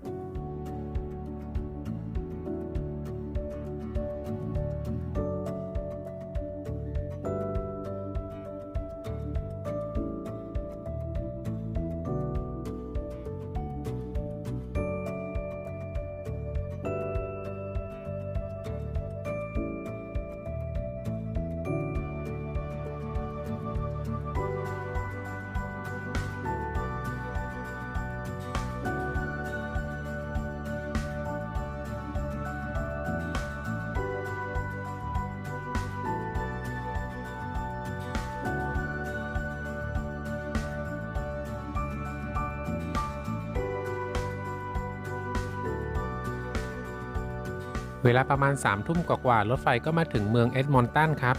เวลาประมาณ 3 ทุ่มกว่าๆรถไฟก็มาถึงเมืองเอ็ดมอนตันครับ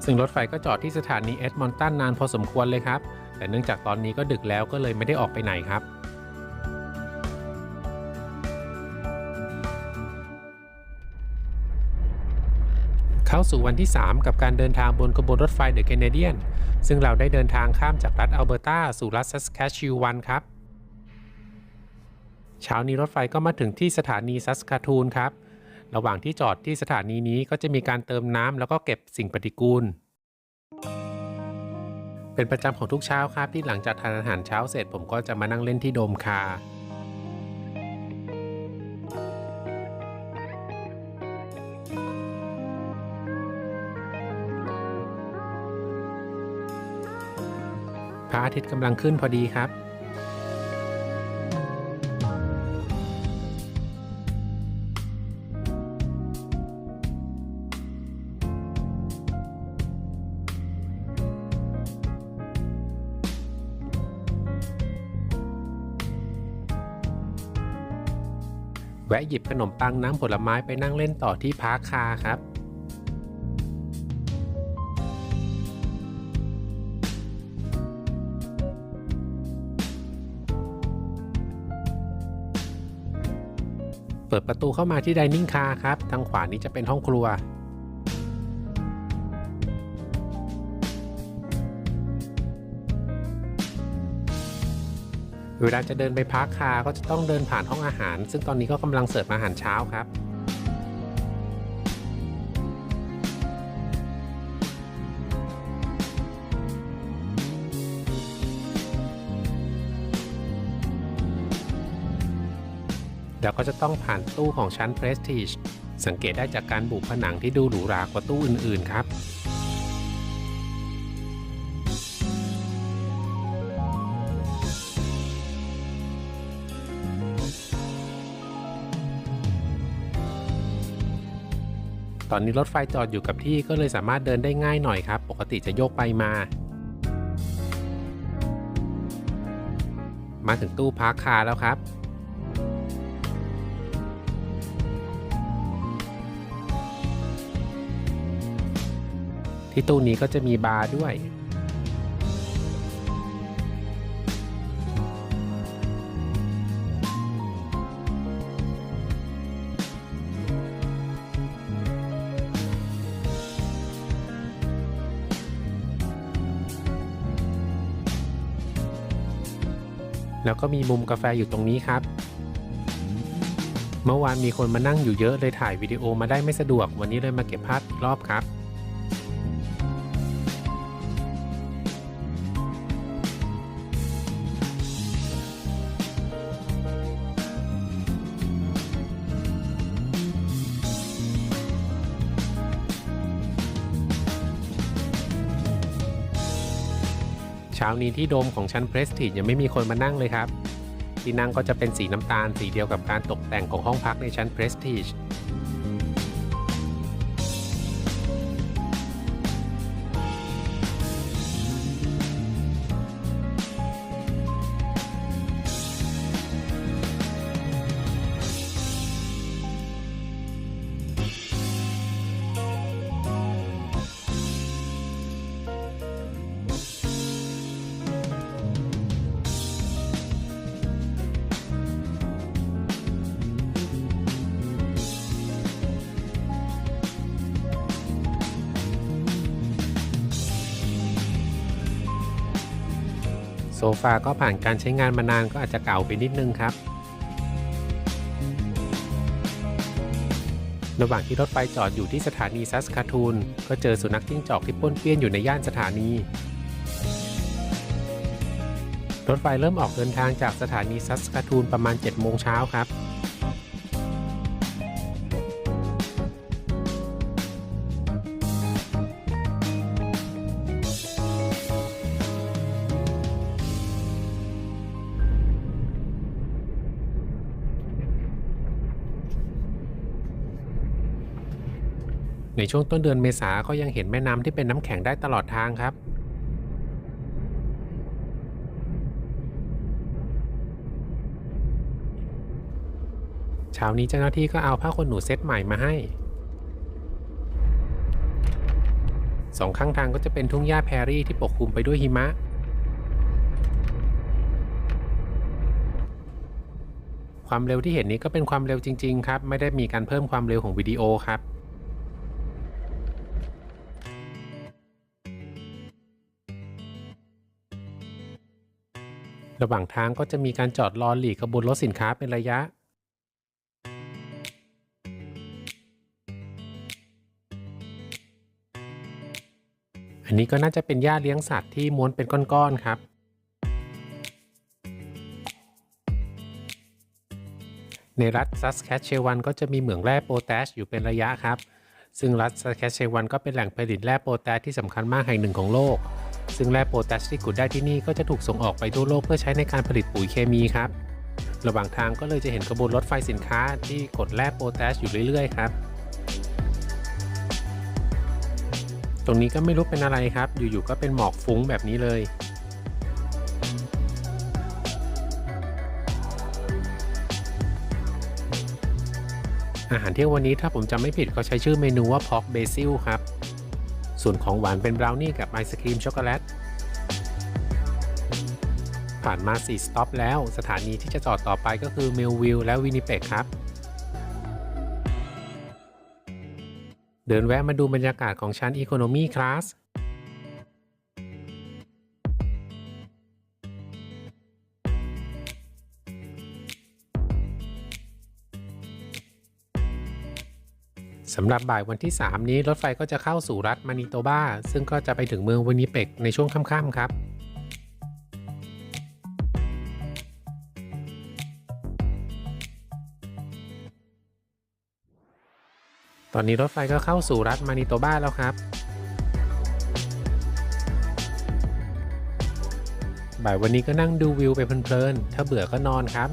ซึ่งรถไฟก็จอดที่สถานีเอ็ดมอนตันนานพอสมควรเลยครับแต่เนื่องจากตอนนี้ก็ดึกแล้วก็เลยไม่ได้ออกไปไหนครับเข้าสู่วันที่ 3 กับการเดินทางบนขบวนรถไฟเดอะแคนาเดียนซึ่งเราได้เดินทางข้ามจากรัฐอัลเบอร์ตาสู่รัฐซัสแคชวันครับเช้านี้รถไฟก็มาถึงที่สถานีซัสคาทูนครับระหว่างที่จอดที่สถานีนี้ก็จะมีการเติมน้ำแล้วก็เก็บสิ่งปฏิกูลเป็นประจำของทุกเช้าครับที่หลังจากทานอาหารเช้าเสร็จผมก็จะมานั่งเล่นที่โดมคาร์พระอาทิตย์กำลังขึ้นพอดีครับแวะหยิบขนมปังน้ำผลไม้ไปนั่งเล่นต่อที่พาร์คคาร์ครับเปิดประตูเข้ามาที่ไดนิ่งคาร์ครับทางขวานี้จะเป็นห้องครัวเวลาจะเดินไปพาร์คคาร์ก็จะต้องเดินผ่านห้องอาหารซึ่งตอนนี้ก็กำลังเสิร์ฟอาหารเช้าครับแล้วก็จะต้องผ่านตู้ของชั้น Prestige สังเกตได้จากการบุผนังที่ดูหรูหรากว่าตู้อื่นๆครับตอนนี้รถไฟจอดอยู่กับที่ก็เลยสามารถเดินได้ง่ายหน่อยครับปกติจะโยกไปมาถึงตู้พาร์คคาร์แล้วครับที่ตู้นี้ก็จะมีบาร์ด้วยแล้วก็มีมุมกาแฟอยู่ตรงนี้ครับเมื่อวานมีคนมานั่งอยู่เยอะเลยถ่ายวิดีโอมาได้ไม่สะดวกวันนี้เลยมาเก็บภาพอีกรอบครับเช้านี้ที่โดมของชั้น Prestige ยังไม่มีคนมานั่งเลยครับที่นั่งก็จะเป็นสีน้ำตาลสีเดียวกับการตกแต่งของห้องพักในชั้น Prestige ม โซฟาก็ผ่านการใช้งานมานานก็อาจจะเก่าไปนิดนึงครับระหว่างที่รถไฟจอดอยู่ที่สถานีซัสคาทูนก็เจอสุนัขจิ้งจอกที่ป้วนเปี้ยนอยู่ในย่านสถานีรถไฟเริ่มออกเดินทางจากสถานีซัสคาทูนประมาณ 7 โมงเช้าครับในช่วงต้นเดือนเมษาก็ยังเห็นแม่น้ำที่เป็นน้ำแข็งได้ตลอดทางครับเช้านี้เจ้าหน้าที่ก็เอาผ้าขนหนูเซตใหม่มาให้สองข้างทางก็จะเป็นทุ่งหญ้าแพรรี่ที่ปกคลุมไปด้วยหิมะความเร็วที่เห็นนี้ก็เป็นความเร็วจริงๆครับไม่ได้มีการเพิ่มความเร็วของวิดีโอครับระหว่างทางก็จะมีการจอดรอหลีกขบวนรถสินค้าเป็นระยะอันนี้ก็น่าจะเป็นหญ้าเลี้ยงสัตว์ที่ม้วนเป็นก้อนๆครับในรัฐซัสแคชเชวันก็จะมีเหมืองแร่โพแทสอยู่เป็นระยะครับซึ่งรัฐซัสแคชเชวันก็เป็นแหล่งผลิตแร่โพแทสที่สำคัญมากแห่งหนึ่งของโลกซึ่งแร่โพแทสที่ขุดได้ที่นี่ก็จะถูกส่งออกไปทั่วโลกเพื่อใช้ในการผลิตปุ๋ยเคมีครับระหว่างทางก็เลยจะเห็นขบวนรถไฟสินค้าที่กดแร่โพแทสอยู่เรื่อยๆครับตรงนี้ก็ไม่รู้เป็นอะไรครับอยู่ๆก็เป็นหมอกฟุ้งแบบนี้เลยอาหารเที่ยงวันนี้ถ้าผมจำไม่ผิดเขาใช้ชื่อเมนูว่าพอกเบซิลครับส่วนของหวานเป็นบราวนี่กับไอศครีมช็อกโกแลตผ่านมา4สต็อปแล้วสถานีที่จะจอดต่อไปก็คือเมลวิลและวินิเปกครับเดินแวะมาดูบรรยากาศของชั้นอีโคโนมีคลาสสำหรับบ่ายวันที่ 3 นี้รถไฟก็จะเข้าสู่รัฐมานิโตบาซึ่งก็จะไปถึงเมืองวินิเปกในช่วงค่ำๆครับตอนนี้รถไฟก็เข้าสู่รัฐมานิโตบาแล้วครับบ่ายวันนี้ก็นั่งดูวิวไปเพลินๆถ้าเบื่อก็นอนครับ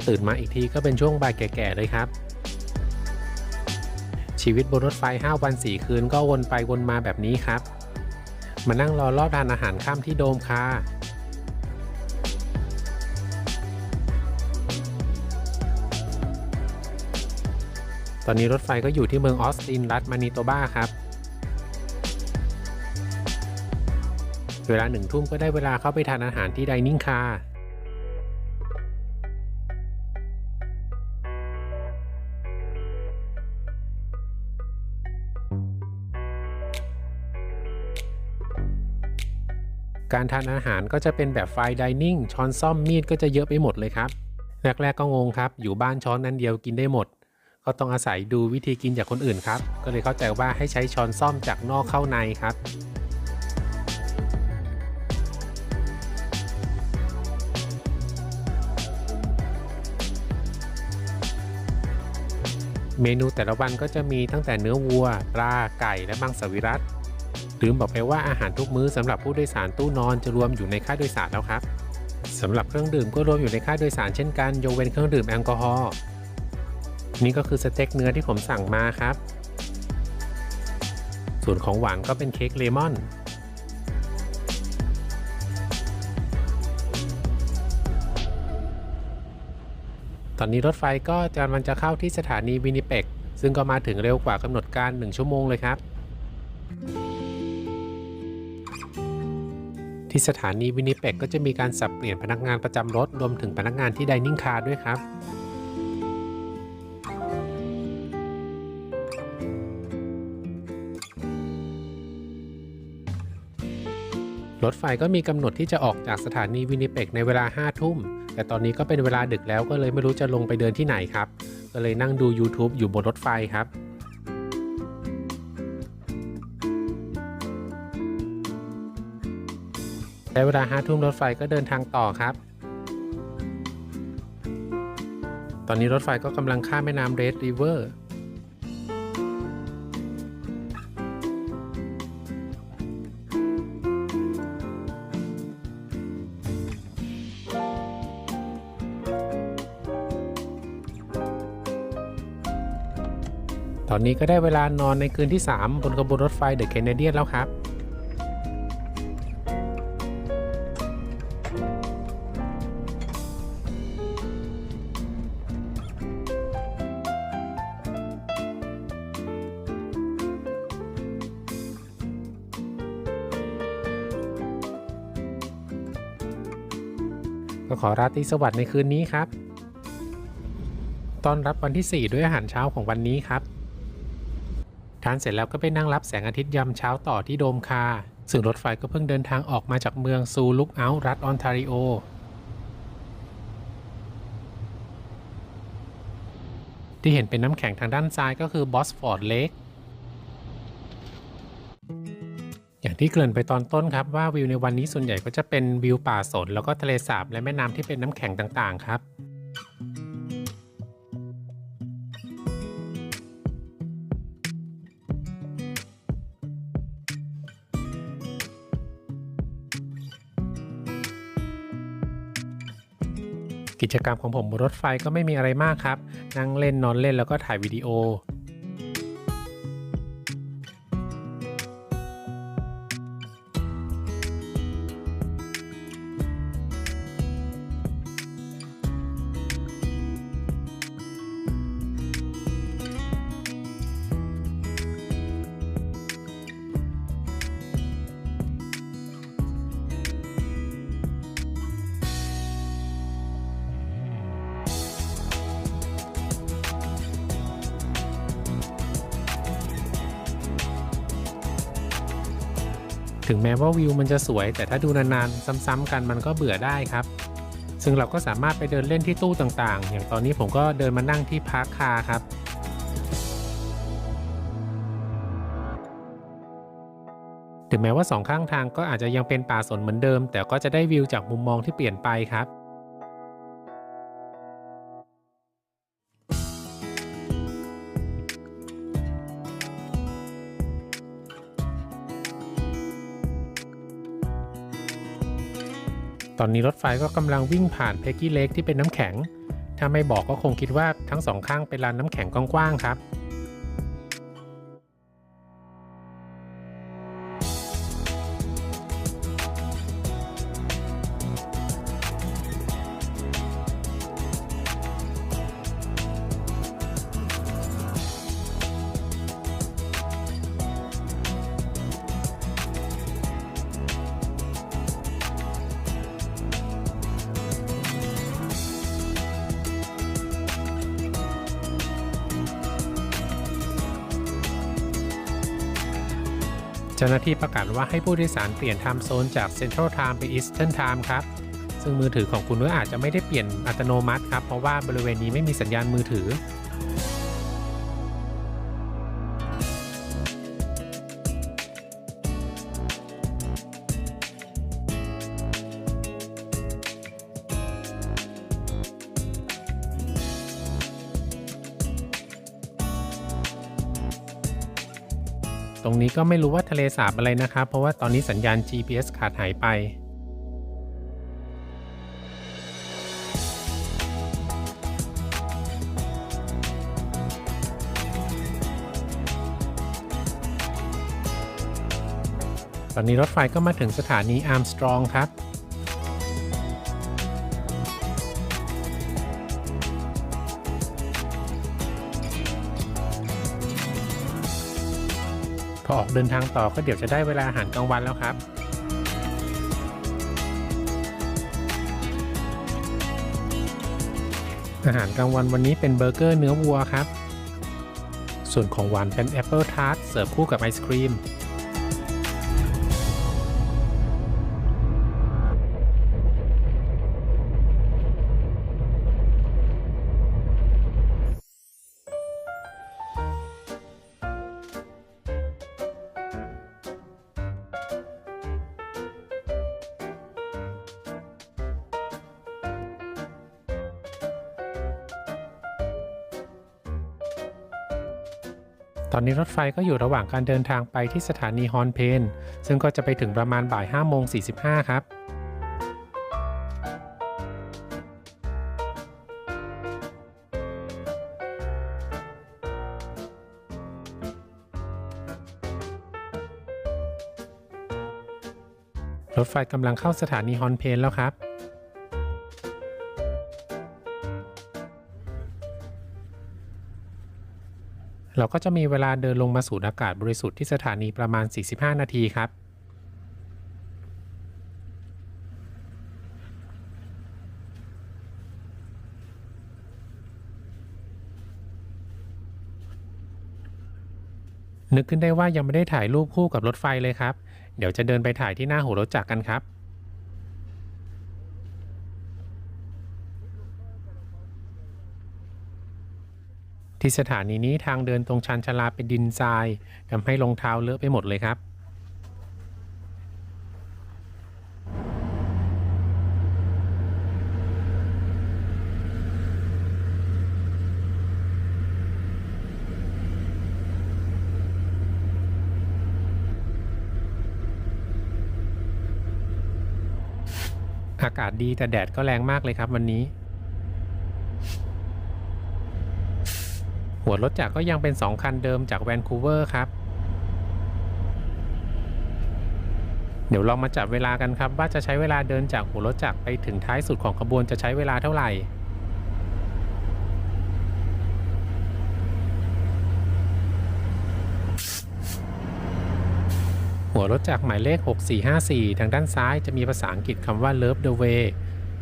ตื่นมาอีกทีก็เป็นช่วงบ่ายแก่ๆเลยครับชีวิตบนรถไฟ5 วัน 4 คืนก็วนไปวนมาแบบนี้ครับมานั่งรอทานอาหารค่ำที่โดมคาตอนนี้รถไฟก็อยู่ที่เมืองออสตินรัฐมานิโตบาครับเวลา1 ทุ่มก็ได้เวลาเข้าไปทานอาหารที่ไดนิ่งคาการทานอาหารก็จะเป็นแบบไฟน์ไดนิ่งช้อนส้อมมีดก็จะเยอะไปหมดเลยครับแรกๆก็งงครับอยู่บ้านช้อนอันเดียวกินได้หมดก็ต้องอาศัยดูวิธีกินจากคนอื่นครับก็เลยเข้าใจว่าให้ใช้ช้อนส้อมจากนอกเข้าในครับเมนูแต่ละวันก็จะมีตั้งแต่เนื้อวัวปลาไก่และมังสวิรัติลืมบอกไปว่าอาหารทุกมื้อสำหรับผู้โดยสารตู้นอนจะรวมอยู่ในค่าโดยสารแล้วครับสำหรับเครื่องดื่มก็รวมอยู่ในค่าโดยสารเช่นกันยกเว้นเครื่องดื่มแอลกอฮอล์นี่ก็คือสเต็กเนื้อที่ผมสั่งมาครับส่วนของหวานก็เป็นเค้กเลมอนตอนนี้รถไฟก็มันจะเข้าที่สถานีวินิเปกซึ่งก็มาถึงเร็วกว่ากำหนดการ1 ชั่วโมงเลยครับที่สถานีวินิเปกก็จะมีการสับเปลี่ยนพนักงานประจำรถรวมถึงพนักงานที่ไดนิ่งคาร์ด้วยครับ รถไฟก็มีกำหนดที่จะออกจากสถานีวินิเปกในเวลา 5 ทุ่ม แต่ตอนนี้ก็เป็นเวลาดึกแล้วก็เลยไม่รู้จะลงไปเดินที่ไหนครับ ก็เลยนั่งดู YouTube อยู่บนรถไฟครับได้เวลา 5 ทุ่มรถไฟก็เดินทางต่อครับ ตอนนี้รถไฟก็กำลังข้ามแม่น้ำเรดริเวอร์ตอนนี้ก็ได้เวลานอนในคืนที่ 3 บนขบวนรถไฟเดอะแคนาเดียนแล้วครับก็ขอราตรีสวัสดิ์ในคืนนี้ครับต้อนรับวันที่ 4 ด้วยอาหารเช้าของวันนี้ครับทานเสร็จแล้วก็ไปนั่งรับแสงอาทิตย์ยามเช้าต่อที่โดมคาร์ซึ่งรถไฟก็เพิ่งเดินทางออกมาจากเมืองซูลุกเอาท์รัฐออนทาริโอที่เห็นเป็นน้ำแข็งทางด้านซ้ายก็คือบอสฟอร์ดเลคอย่างที่เกริ่นไปตอนต้นครับว่าวิวในวันนี้ส่วนใหญ่ก็จะเป็นวิวป่าสนแล้วก็ทะเลสาบและแม่น้ำที่เป็นน้ำแข็งต่างๆครับกิจกรรมของผมบนรถไฟก็ไม่มีอะไรมากครับนั่งเล่นนอนเล่นแล้วก็ถ่ายวิดีโอถึงแม้ว่าวิวมันจะสวยแต่ถ้าดูนานๆซ้ำๆกันมันก็เบื่อได้ครับซึ่งเราก็สามารถไปเดินเล่นที่ตู้ต่างๆอย่างตอนนี้ผมก็เดินมานั่งที่พาร์คคาร์ครับถึงแม้ว่า2ข้างทางก็อาจจะยังเป็นป่าสนเหมือนเดิมแต่ก็จะได้วิวจากมุมมองที่เปลี่ยนไปครับตอนนี้รถไฟก็กำลังวิ่งผ่านเพกกี้เลคที่เป็นน้ำแข็งถ้าไม่บอกก็คงคิดว่าทั้งสองข้างเป็นลานน้ำแข็งกว้างๆครับเจ้าหน้าที่ประกาศว่าให้ผู้โดยสารเปลี่ยนไทม์โซนจาก Central Time ไป Eastern Time ครับซึ่งมือถือของคุณก็อาจจะไม่ได้เปลี่ยนอัตโนมัติครับเพราะว่าบริเวณนี้ไม่มีสัญญาณมือถือตรงนี้ก็ไม่รู้ว่าทะเลสาบอะไรนะครับเพราะว่าตอนนี้สัญญาณ GPS ขาดหายไปตอนนี้รถไฟก็มาถึงสถานีอาร์มสตรองครับพอออกเดินทางต่อก็เดี๋ยวจะได้เวลาอาหารกลางวันแล้วครับอาหารกลางวันวันนี้เป็นเบอร์เกอร์เนื้อวัวครับส่วนของหวานเป็นแอปเปิลทาร์ตเสิร์ฟคู่กับไอศครีม ตอนนี้รถไฟก็อยู่ระหว่างการเดินทางไปที่สถานีฮอนเพนซึ่งก็จะไปถึงประมาณบ่าย 5:45 ครับรถไฟกำลังเข้าสถานีฮอนเพนแล้วครับเราก็จะมีเวลาเดินลงมาสูดอากาศบริสุทธิ์ที่สถานีประมาณ 45 นาทีครับนึกขึ้นได้ว่ายังไม่ได้ถ่ายรูปคู่กับรถไฟเลยครับเดี๋ยวจะเดินไปถ่ายที่หน้าหัวรถจักรกันครับที่สถานีนี้ทางเดินตรงชันชลาเป็นดินทรายทำให้รองเท้าเลอะไปหมดเลยครับอากาศดีแต่แดดก็แรงมากเลยครับวันนี้หัวรถจักรก็ยังเป็น2คันเดิมจากแวนคูเวอร์ครับเดี๋ยวลองมาจับเวลากันครับว่าจะใช้เวลาเดินจากหัวรถจักรไปถึงท้ายสุดของขบวนจะใช้เวลาเท่าไหร่หัวรถจักรหมายเลข6454ทางด้านซ้ายจะมีภาษาอังกฤษคำว่า Love the Way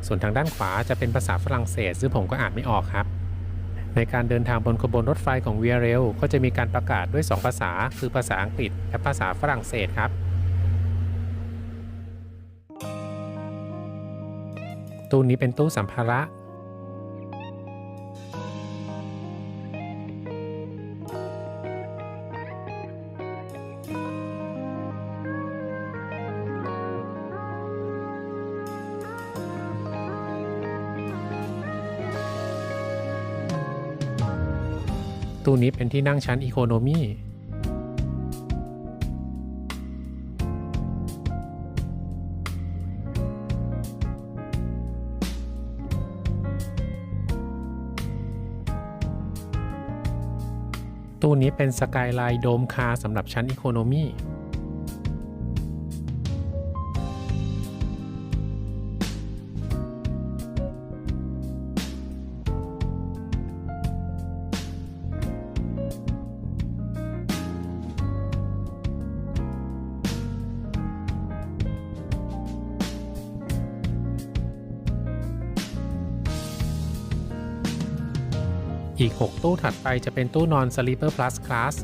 ส่วนทางด้านขวาจะเป็นภาษาฝรั่งเศสซึ่งผมก็อ่านไม่ออกครับในการเดินทางบนขบวนรถไฟของ Via Rail ก็จะมีการประกาศด้วย2ภาษาคือภาษาอังกฤษและภาษาฝรั่งเศสครับตู้นี้เป็นตู้สัมภาระตู้นี้เป็นที่นั่งชั้นอีโคโนมีตู้นี้เป็นสกายไลน์โดมคาร์สำหรับชั้นอีโคโนมีอีก6ตู้ถัดไปจะเป็นตู้นอน Sleeper Plus Class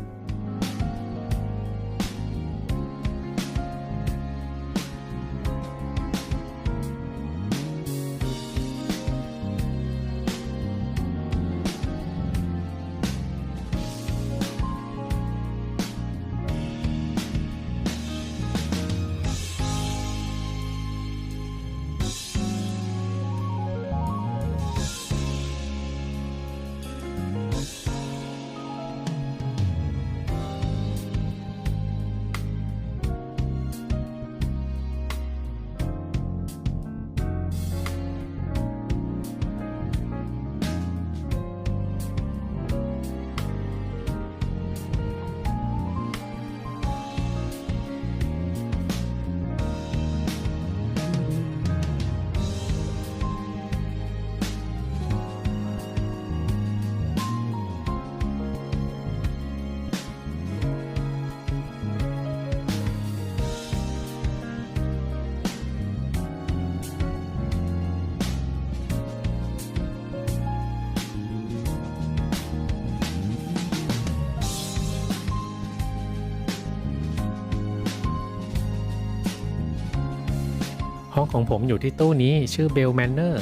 ห้องของผมอยู่ที่ตู้นี้ชื่อ Bell Manor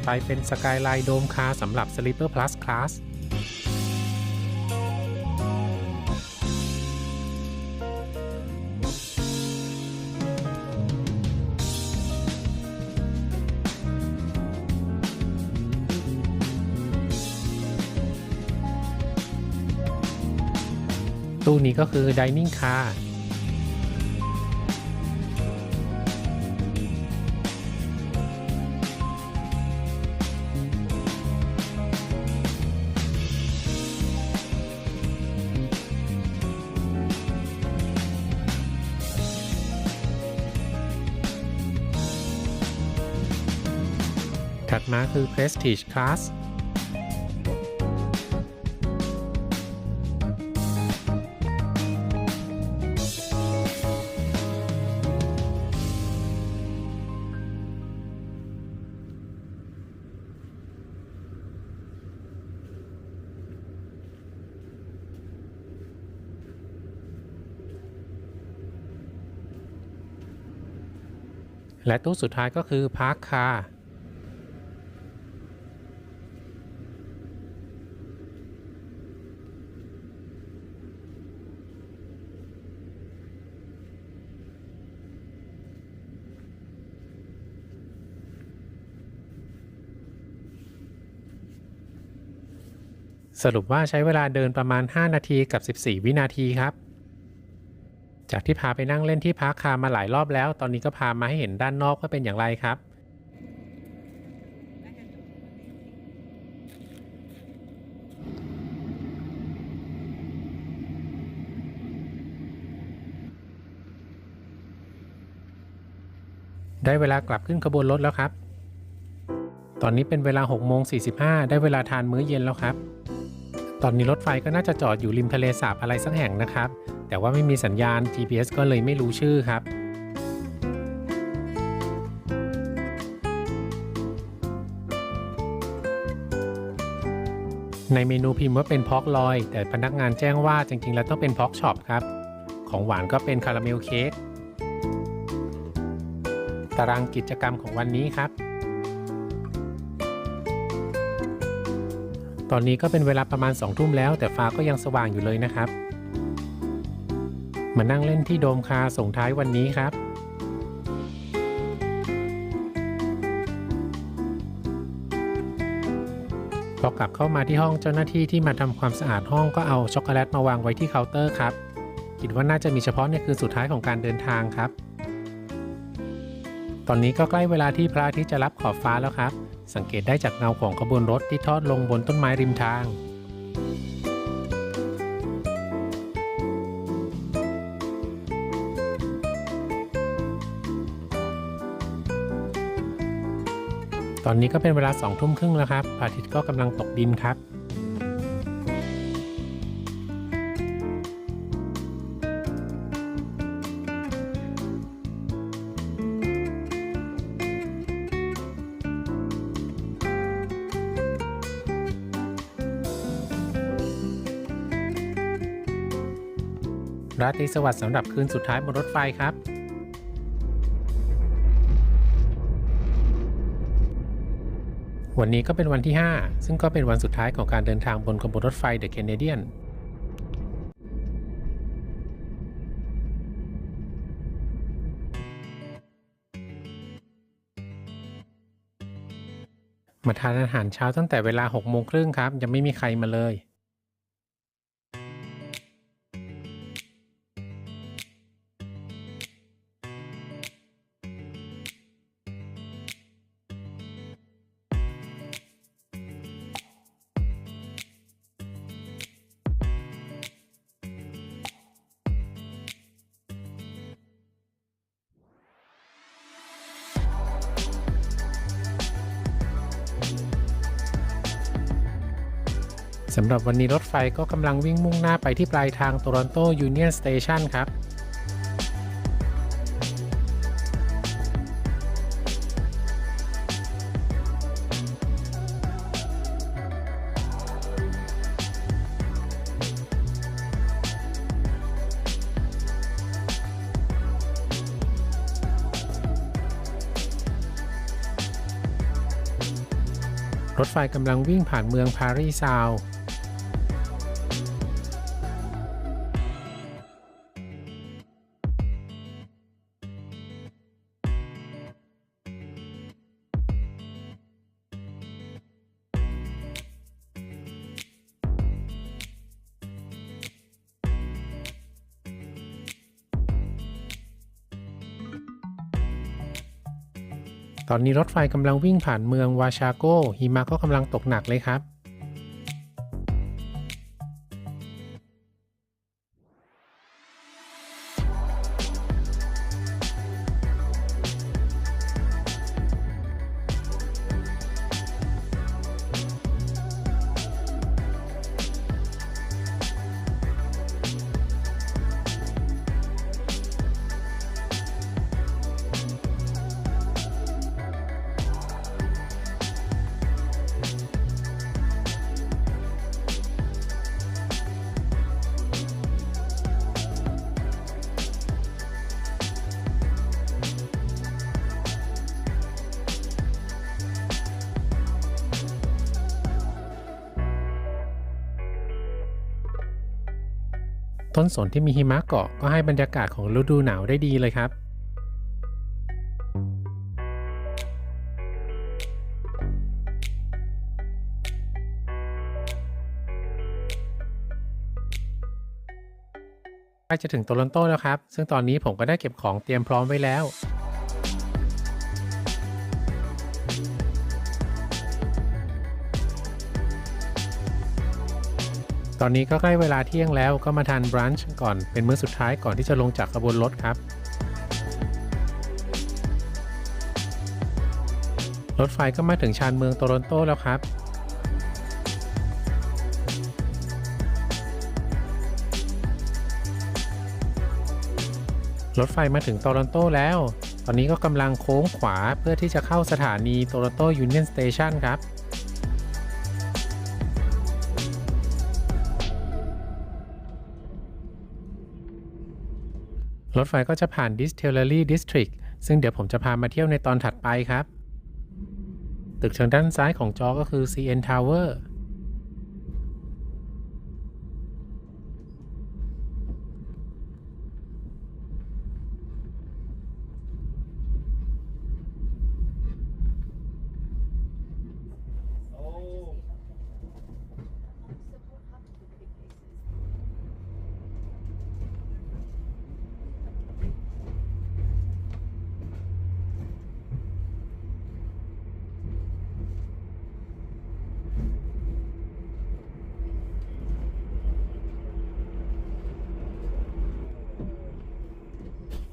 ไปเป็น Skyline Dome Car สำหรับ Sleeper Plus Classตู้นี้ก็คือ Dining Car ถัดมาคือ Prestige Classและตู้สุดท้ายก็คือ Park Carสรุปว่าใช้เวลาเดินประมาณ5นาทีกับ14วินาทีครับจากที่พาไปนั่งเล่นที่พาร์คคาร์มาหลายรอบแล้วตอนนี้ก็พามาให้เห็นด้านนอกว่าเป็นอย่างไรครับได้เวลากลับขึ้นขบวนรถแล้วครับตอนนี้เป็นเวลา 6:45 ได้เวลาทานมื้อเย็นแล้วครับตอนนี้รถไฟก็น่าจะจอดอยู่ริมทะเลสาบอะไรสักแห่งนะครับแต่ว่าไม่มีสัญญาณ GPS ก็เลยไม่รู้ชื่อครับในเมนูพิมพ์ว่าเป็นพอกลอยแต่พนักงานแจ้งว่าจริงๆแล้วต้องเป็นพอกช็อปครับของหวานก็เป็นคาราเมลเค้กตารางกิจกรรมของวันนี้ครับตอนนี้ก็เป็นเวลาประมาณ2 ทุ่มแล้วแต่ฟ้าก็ยังสว่างอยู่เลยนะครับมานั่งเล่นที่โดมคาร์ส่งท้ายวันนี้ครับพอกลับเข้ามาที่ห้องเจ้าหน้าที่ที่มาทำความสะอาดห้องก็เอาช็อกโกแลตมาวางไว้ที่เคาน์เตอร์ครับคิดว่าน่าจะมีเฉพาะในคืนสุดท้ายของการเดินทางครับตอนนี้ก็ใกล้เวลาที่พระอาทิตย์จะรับขอบฟ้าแล้วครับสังเกตได้จากเงาของขบวนรถที่ทอดลงบนต้นไม้ริมทางตอนนี้ก็เป็นเวลา2 ทุ่มครึ่งแล้วครับพระอาทิตย์ก็กำลังตกดินครับราตรีสวัสดิ์สำหรับคืนสุดท้ายบนรถไฟครับวันนี้ก็เป็นวันที่ 5ซึ่งก็เป็นวันสุดท้ายของการเดินทางบนขบวนรถไฟ The Canadian มาทานอาหารเช้าตั้งแต่เวลา 6:30 ครับยังไม่มีใครมาเลยสำหรับวันนี้รถไฟก็กำลังวิ่งมุ่งหน้าไปที่ปลายทาง Toronto Union Station ครับ รถไฟกำลังวิ่งผ่านเมืองปารีสซาวด์ตอนนี้รถไฟกำลังวิ่งผ่านเมืองวาชาโกหิมะก็กำลังตกหนักเลยครับต้นสนที่มีหิมะเกาะก็ให้บรรยากาศของฤดูหนาวได้ดีเลยครับใกล้จะถึงโตรอนโตแล้วครับซึ่งตอนนี้ผมก็ได้เก็บของเตรียมพร้อมไว้แล้วตอนนี้ก็ใกล้เวลาเที่ยงแล้วก็มาทานบรันช์ก่อนเป็นมื้อสุดท้ายก่อนที่จะลงจากขบวนรถครับรถไฟก็มาถึงชานเมืองโตรอนโตแล้วครับรถไฟมาถึงโตรอนโตแล้วตอนนี้ก็กำลังโค้งขวาเพื่อที่จะเข้าสถานีโตรอนโตยูเนียนสเตชันครับรถไฟก็จะผ่าน Distillery District ซึ่งเดี๋ยวผมจะพามาเที่ยวในตอนถัดไปครับตึกทางด้านซ้ายของจอก็คือ CN Tower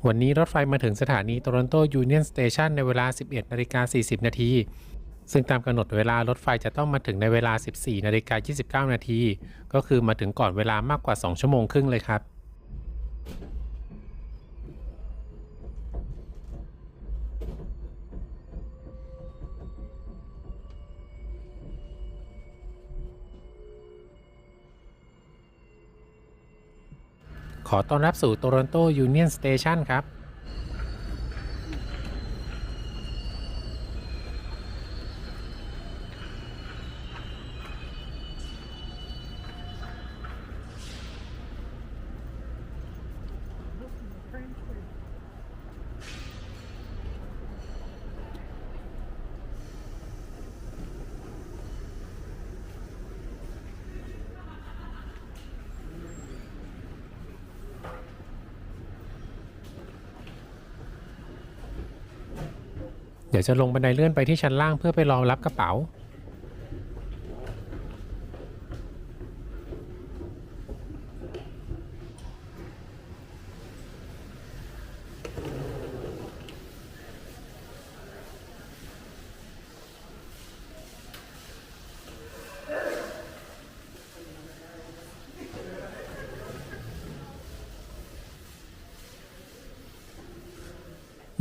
วันนี้รถไฟมาถึงสถานีโตรอนโตยูเนียนสเตชันในเวลา 11:40 นาทีซึ่งตามกำหนดเวลารถไฟจะต้องมาถึงในเวลา 14:29 นาทีก็คือมาถึงก่อนเวลามากกว่า 2 ชั่วโมงครึ่งเลยครับขอต้อนรับสู่โตรอนโตยูเนียนสเตชันครับเดี๋ยวจะลงบันไดเลื่อนไปที่ชั้นล่างเพื่อไปรอรับกระเป๋า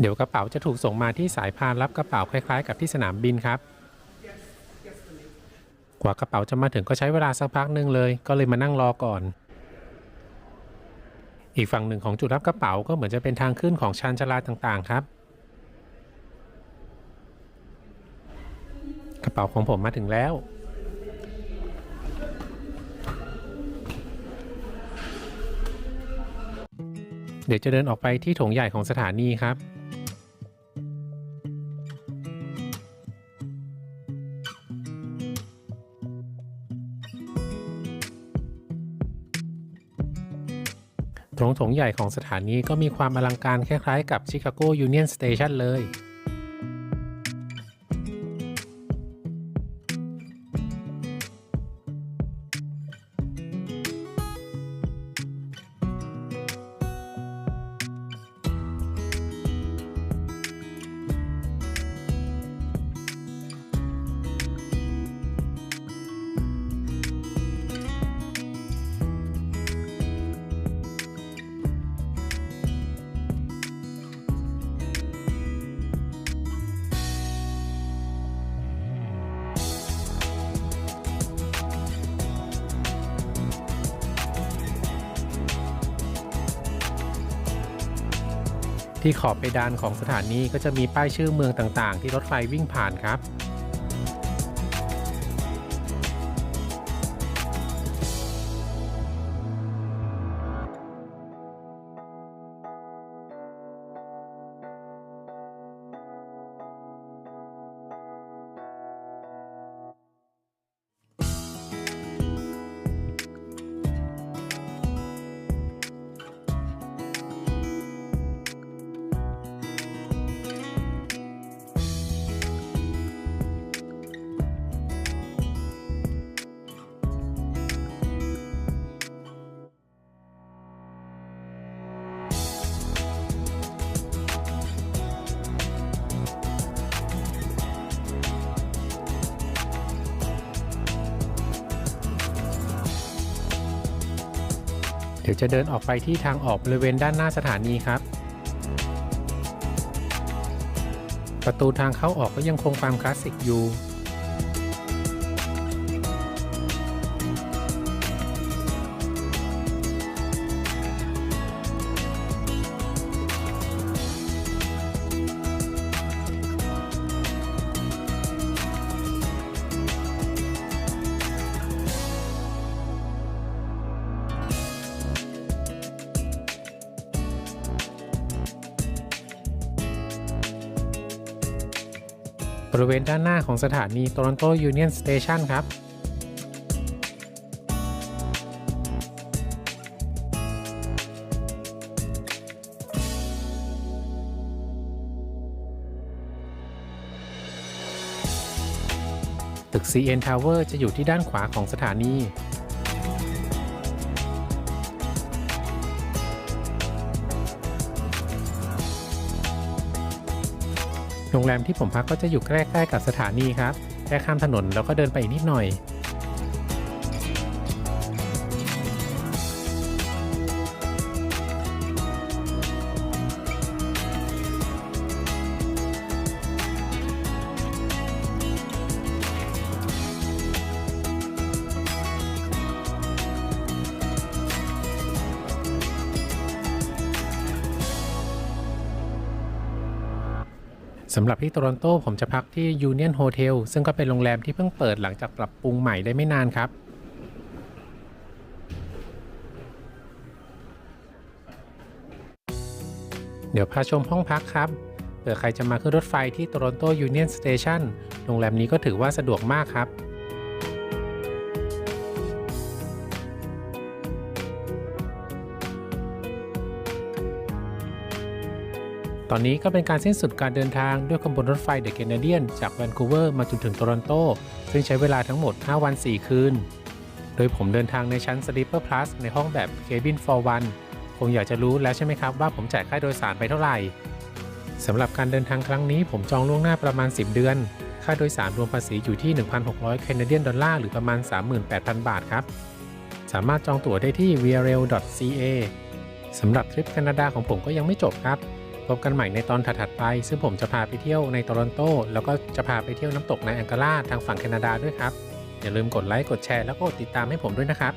เดี๋ยวกระเป๋าจะถูกส่งมาที่สายพานรับกระเป๋าคล้ายๆกับที่สนามบินครับกว่ากระเป๋าจะมาถึงก็ใช้เวลาสักพักหนึ่งเลยก็เลยมานั่งรอก่อนอีกฝั่งหนึ่งของจุดรับกระเป๋าก็เหมือนจะเป็นทางขึ้นของชานชาลาต่างๆครับ กระเป๋าของผมมาถึงแล้ว เดี๋ยวจะเดินออกไปที่โถงใหญ่ของสถานีครับตรงโถงใหญ่ของสถานีก็มีความอลังการคล้ายๆกับชิคาโกยูเนียนสเตชันเลยที่ขอบเพดานของสถานีก็จะมีป้ายชื่อเมืองต่างๆที่รถไฟวิ่งผ่านครับเดี๋ยวจะเดินออกไปที่ทางออกบริเวณด้านหน้าสถานีครับประตูทางเข้าออกก็ยังคงความคลาสสิกอยู่บริเวณด้านหน้าของสถานีโตรอนโตยูเนียนสเตชันครับตึก CN Tower จะอยู่ที่ด้านขวาของสถานีโรงแรมที่ผมพักก็จะอยู่ใกล้ๆกับสถานีครับแค่ข้ามถนนแล้วก็เดินไปอีกนิดหน่อยสำหรับที่โตรอนโตผมจะพักที่ Union Hotel ซึ่งก็เป็นโรงแรมที่เพิ่งเปิดหลังจากปรับปรุงใหม่ได้ไม่นานครับ เดี๋ยวพาชมห้องพักครับเผื่อใครจะมาขึ้นรถไฟที่โตรอนโต Union Station โรงแรมนี้ก็ถือว่าสะดวกมากครับตอนนี้ก็เป็นการสิ้นสุดการเดินทางด้วยขบวนรถไฟเดอะแคนาเดียนจากแวนคูเวอร์มาจนถึงโตรอนโตซึ่งใช้เวลาทั้งหมด5วัน4คืนโดยผมเดินทางในชั้น Sleeper Plus ในห้องแบบ Cabin for One คงอยากจะรู้แล้วใช่ไหมครับว่าผมจ่ายค่าโดยสารไปเท่าไหร่สำหรับการเดินทางครั้งนี้ผมจองล่วงหน้าประมาณ10 เดือนค่าโดยสารรวมภาษีอยู่ที่ 1,600 แคนาเดียนดอลลาร์หรือประมาณ 38,000 บาทครับสามารถจองตั๋วได้ที่ viarail.ca สำหรับทริปแคนาดาของผมก็ยังไม่จบครับพบกันใหม่ในตอนถัดๆไปซึ่งผมจะพาไปเที่ยวในโตรอนโตแล้วก็จะพาไปเที่ยวน้ำตกในแองการาทางฝั่งแคนาดาด้วยครับอย่าลืมกดไลค์กดแชร์แล้วก็กดติดตามให้ผมด้วยนะครับ